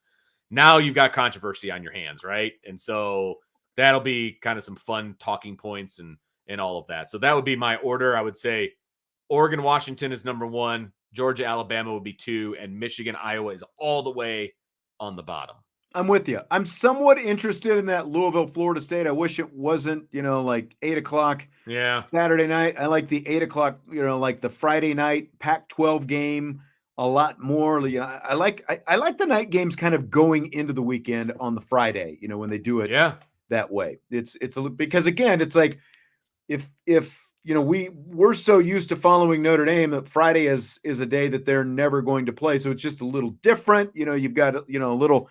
now you've got controversy on your hands, right? And so that'll be kind of some fun talking points and all of that. So that would be my order. I would say Oregon, Washington is number 1. Georgia, Alabama would be 2. And Michigan, Iowa is all the way on the bottom. I'm with you. I'm somewhat interested in that Louisville, Florida State. I wish it wasn't, like 8:00 Saturday night. I like the 8:00, like the Friday night Pac-12 game a lot more. I like the night games kind of going into the weekend on the Friday, when they do it that way. It's because again, it's like, if we're so used to following Notre Dame that Friday is a day that they're never going to play. So it's just a little different. You've got, a little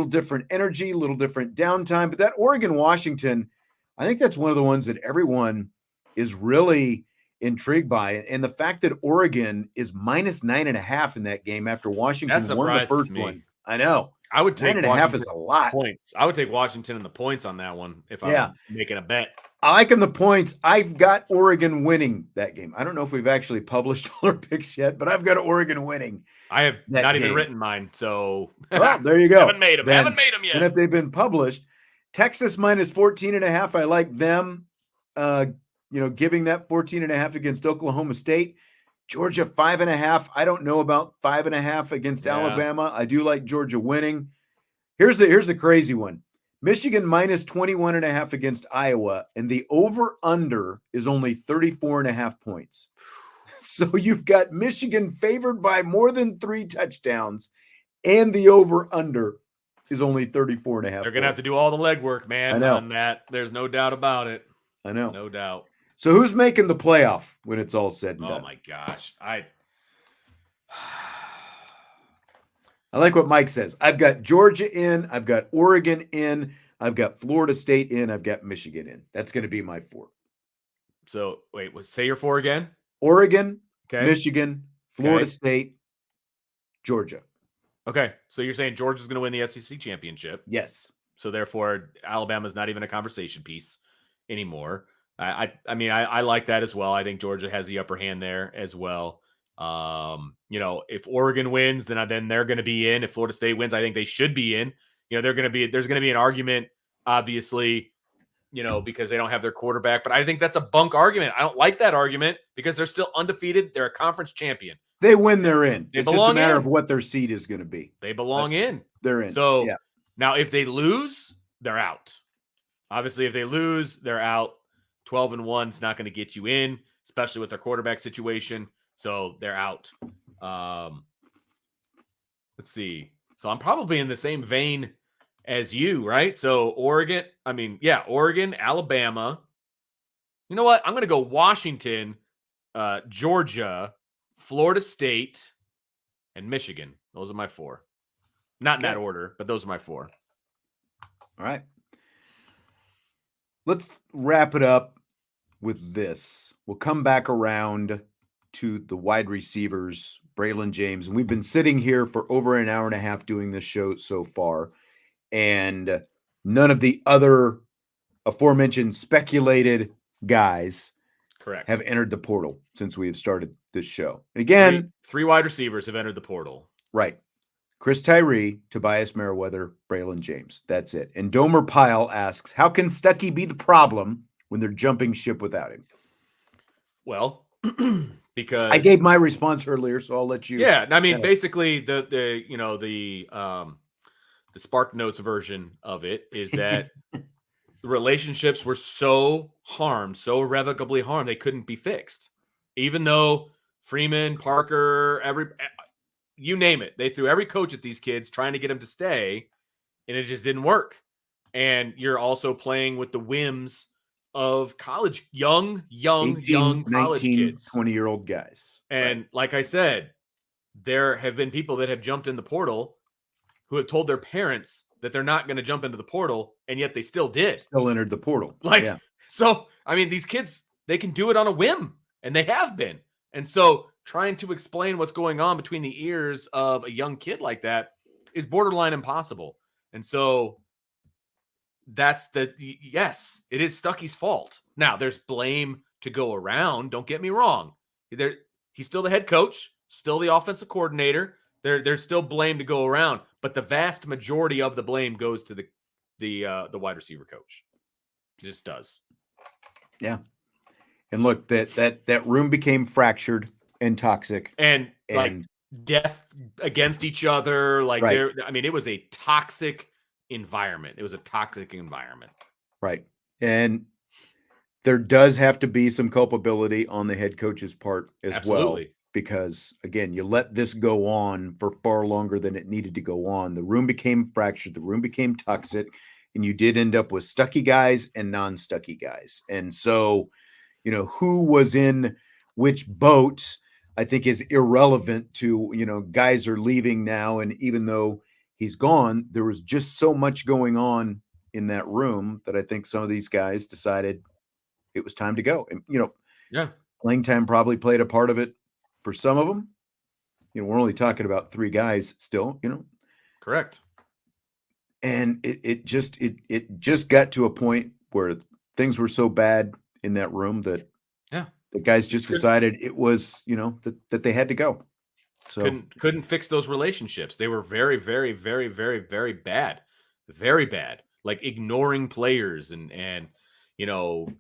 different energy, a little different downtime. But that Oregon-Washington, I think that's one of the ones that everyone is really intrigued by. And the fact that Oregon is minus 9.5 in that game after Washington won the first one. I know. I would take 9.5 is a lot. Points. I would take Washington and the points on that one if I was making a bet. I like them the points. I've got Oregon winning that game. I don't know if we've actually published all our picks yet, but I've got Oregon winning. I have not even written mine, so well, there you go. Haven't made them yet. And if they've been published, Texas minus 14.5. I like them. Giving that 14.5 against Oklahoma State. Georgia 5.5. I don't know about 5.5 against Alabama. I do like Georgia winning. Here's the crazy one. Michigan minus 21.5 against Iowa, and the over-under is only 34.5 points. So you've got Michigan favored by more than 3 touchdowns, and the over-under is only 34.5. They're going to have to do all the legwork, man, on that. There's no doubt about it. I know. No doubt. So who's making the playoff when it's all said and done? Oh, my gosh. I like what Mike says. I've got Georgia in. I've got Oregon in. I've got Florida State in. I've got Michigan in. That's going to be my 4. So, wait, say your 4 again? Oregon, Michigan, Florida State, Georgia. Okay, so you're saying Georgia's going to win the SEC championship. Yes. So, therefore, Alabama's not even a conversation piece anymore. I mean, I like that as well. I think Georgia has the upper hand there as well. If Oregon wins, then they're going to be in. If Florida State wins, I think they should be in. There's going to be an argument, obviously, because they don't have their quarterback. But I think that's a bunk argument. I don't like that argument because they're still undefeated. They're a conference champion. They win, they're in. It's just a matter of what their seed is going to be. They belong in. They're in. So now if they lose, they're out. Obviously, if they lose, they're out. 12-1 is not going to get you in, especially with their quarterback situation. So they're out. Let's see. So I'm probably in the same vein as you, right? So Oregon, Alabama. You know what? I'm going to go Washington, Georgia, Florida State, and Michigan. Those are my 4. Not in that order, but those are my 4. All right. Let's wrap it up with this. We'll come back around to the wide receivers, Braylon James. And we've been sitting here for over an hour and a half doing this show so far. And none of the other aforementioned speculated guys have entered the portal since we have started this show. And again, 3 wide receivers have entered the portal. Right. Chris Tyree, Tobias Merriweather, Braylon James. That's it. And Domer Pyle asks, how can Stuckey be the problem when they're jumping ship without him? Well, because I gave my response earlier, so I'll let you. Yeah, I mean, basically the Spark Notes version of it is that the relationships were so harmed, so irrevocably harmed, they couldn't be fixed. Even though Freeman, Parker, you name it, they threw every coach at these kids trying to get them to stay, and it just didn't work. And you're also playing with the whims of college, young 18, college 19, kids, 20-year-old guys. And like I said, there have been people that have jumped in the portal who have told their parents that they're not going to jump into the portal, and yet they still did. Still entered the portal. So, I mean, these kids, they can do it on a whim, and they have been. And so trying to explain what's going on between the ears of a young kid like that is borderline impossible. And so yes, it is Stuckey's fault. Now, there's blame to go around. Don't get me wrong. He's still the head coach, still the offensive coordinator. There's still blame to go around, but the vast majority of the blame goes to the wide receiver coach. It just does. Yeah. And look, that room became fractured and toxic. And like death against each other. It was a toxic environment. It was a toxic environment. Right. And there does have to be some culpability on the head coach's part as well. Because, again, you let this go on for far longer than it needed to go on. The room became fractured. The room became toxic. And you did end up with Stuckey guys and non-Stuckey guys. And so, who was in which boat, I think is irrelevant to, guys are leaving now. And even though he's gone, there was just so much going on in that room that I think some of these guys decided it was time to go. And, Yeah. playing time probably played a part of it for some of them. We're only talking about 3 guys still, Correct. and it just got to a point where things were so bad in that room that the guys just decided it was, that they had to go. So couldn't fix those relationships. They were very, very, very, very, very bad. Very bad. Like ignoring players and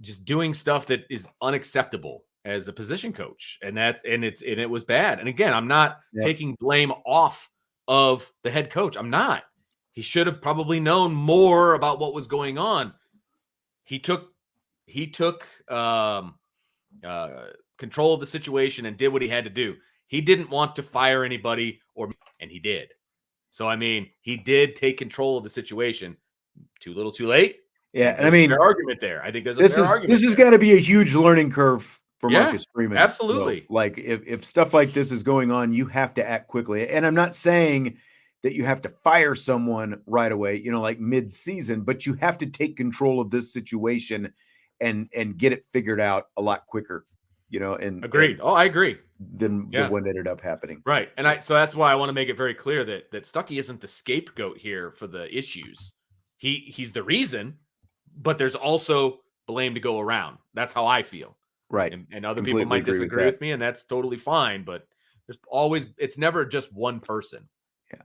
just doing stuff that is unacceptable as a position coach. And it was bad. And again, I'm not taking blame off of the head coach. I'm not. He should have probably known more about what was going on. He took control of the situation and did what he had to do. He didn't want to fire anybody, and he did. So, I mean, he did take control of the situation. Too little, too late. Yeah, and I mean, fair argument there. I think there's a fair argument. This is going to be a huge learning curve for Marcus Freeman. Absolutely. Like if stuff like this is going on, you have to act quickly. And I'm not saying that you have to fire someone right away, like mid-season, but you have to take control of this situation and get it figured out a lot quicker. And agreed. I agree. Than what ended up happening. Right. And so that's why I want to make it very clear that Stuckey isn't the scapegoat here for the issues. He's the reason, but there's also blame to go around. That's how I feel. Right. And other people might disagree with me, and that's totally fine, but it's never just one person. Yeah.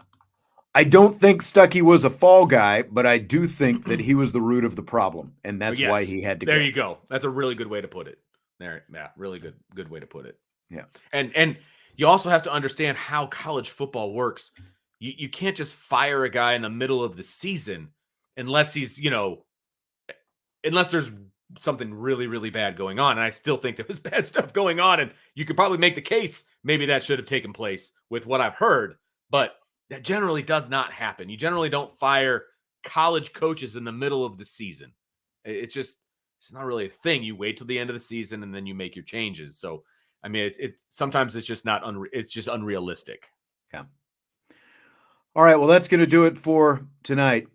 I don't think Stuckey was a fall guy, but I do think that he was the root of the problem, and that's why he had to go. There you go. That's a really good way to put it. There, yeah, really good way to put it. Yeah. And you also have to understand how college football works. You can't just fire a guy in the middle of the season unless he's, unless there's something really, really bad going on. And I still think there was bad stuff going on. And you could probably make the case maybe that should have taken place with what I've heard. But that generally does not happen. You generally don't fire college coaches in the middle of the season. It's not really a thing. You wait till the end of the season and then you make your changes. So, I mean, sometimes it's just it's just unrealistic. Yeah. All right. Well, that's going to do it for tonight.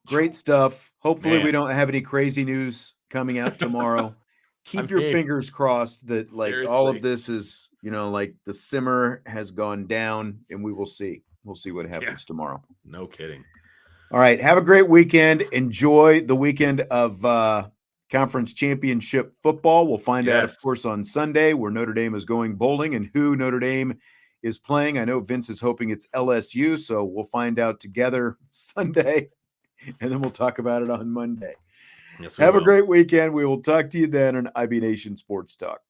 Great stuff. Hopefully we don't have any crazy news coming out tomorrow. Keep your fingers crossed that all of this is, like the simmer has gone down, and we will see. We'll see what happens tomorrow. No kidding. All right. Have a great weekend. Enjoy the weekend of conference championship football. We'll find out, of course, on Sunday where Notre Dame is going bowling and who Notre Dame is playing. I know Vince is hoping it's LSU, so we'll find out together Sunday, and then we'll talk about it on Monday. Yes, Have a great weekend. We will talk to you then on IB Nation Sports Talk.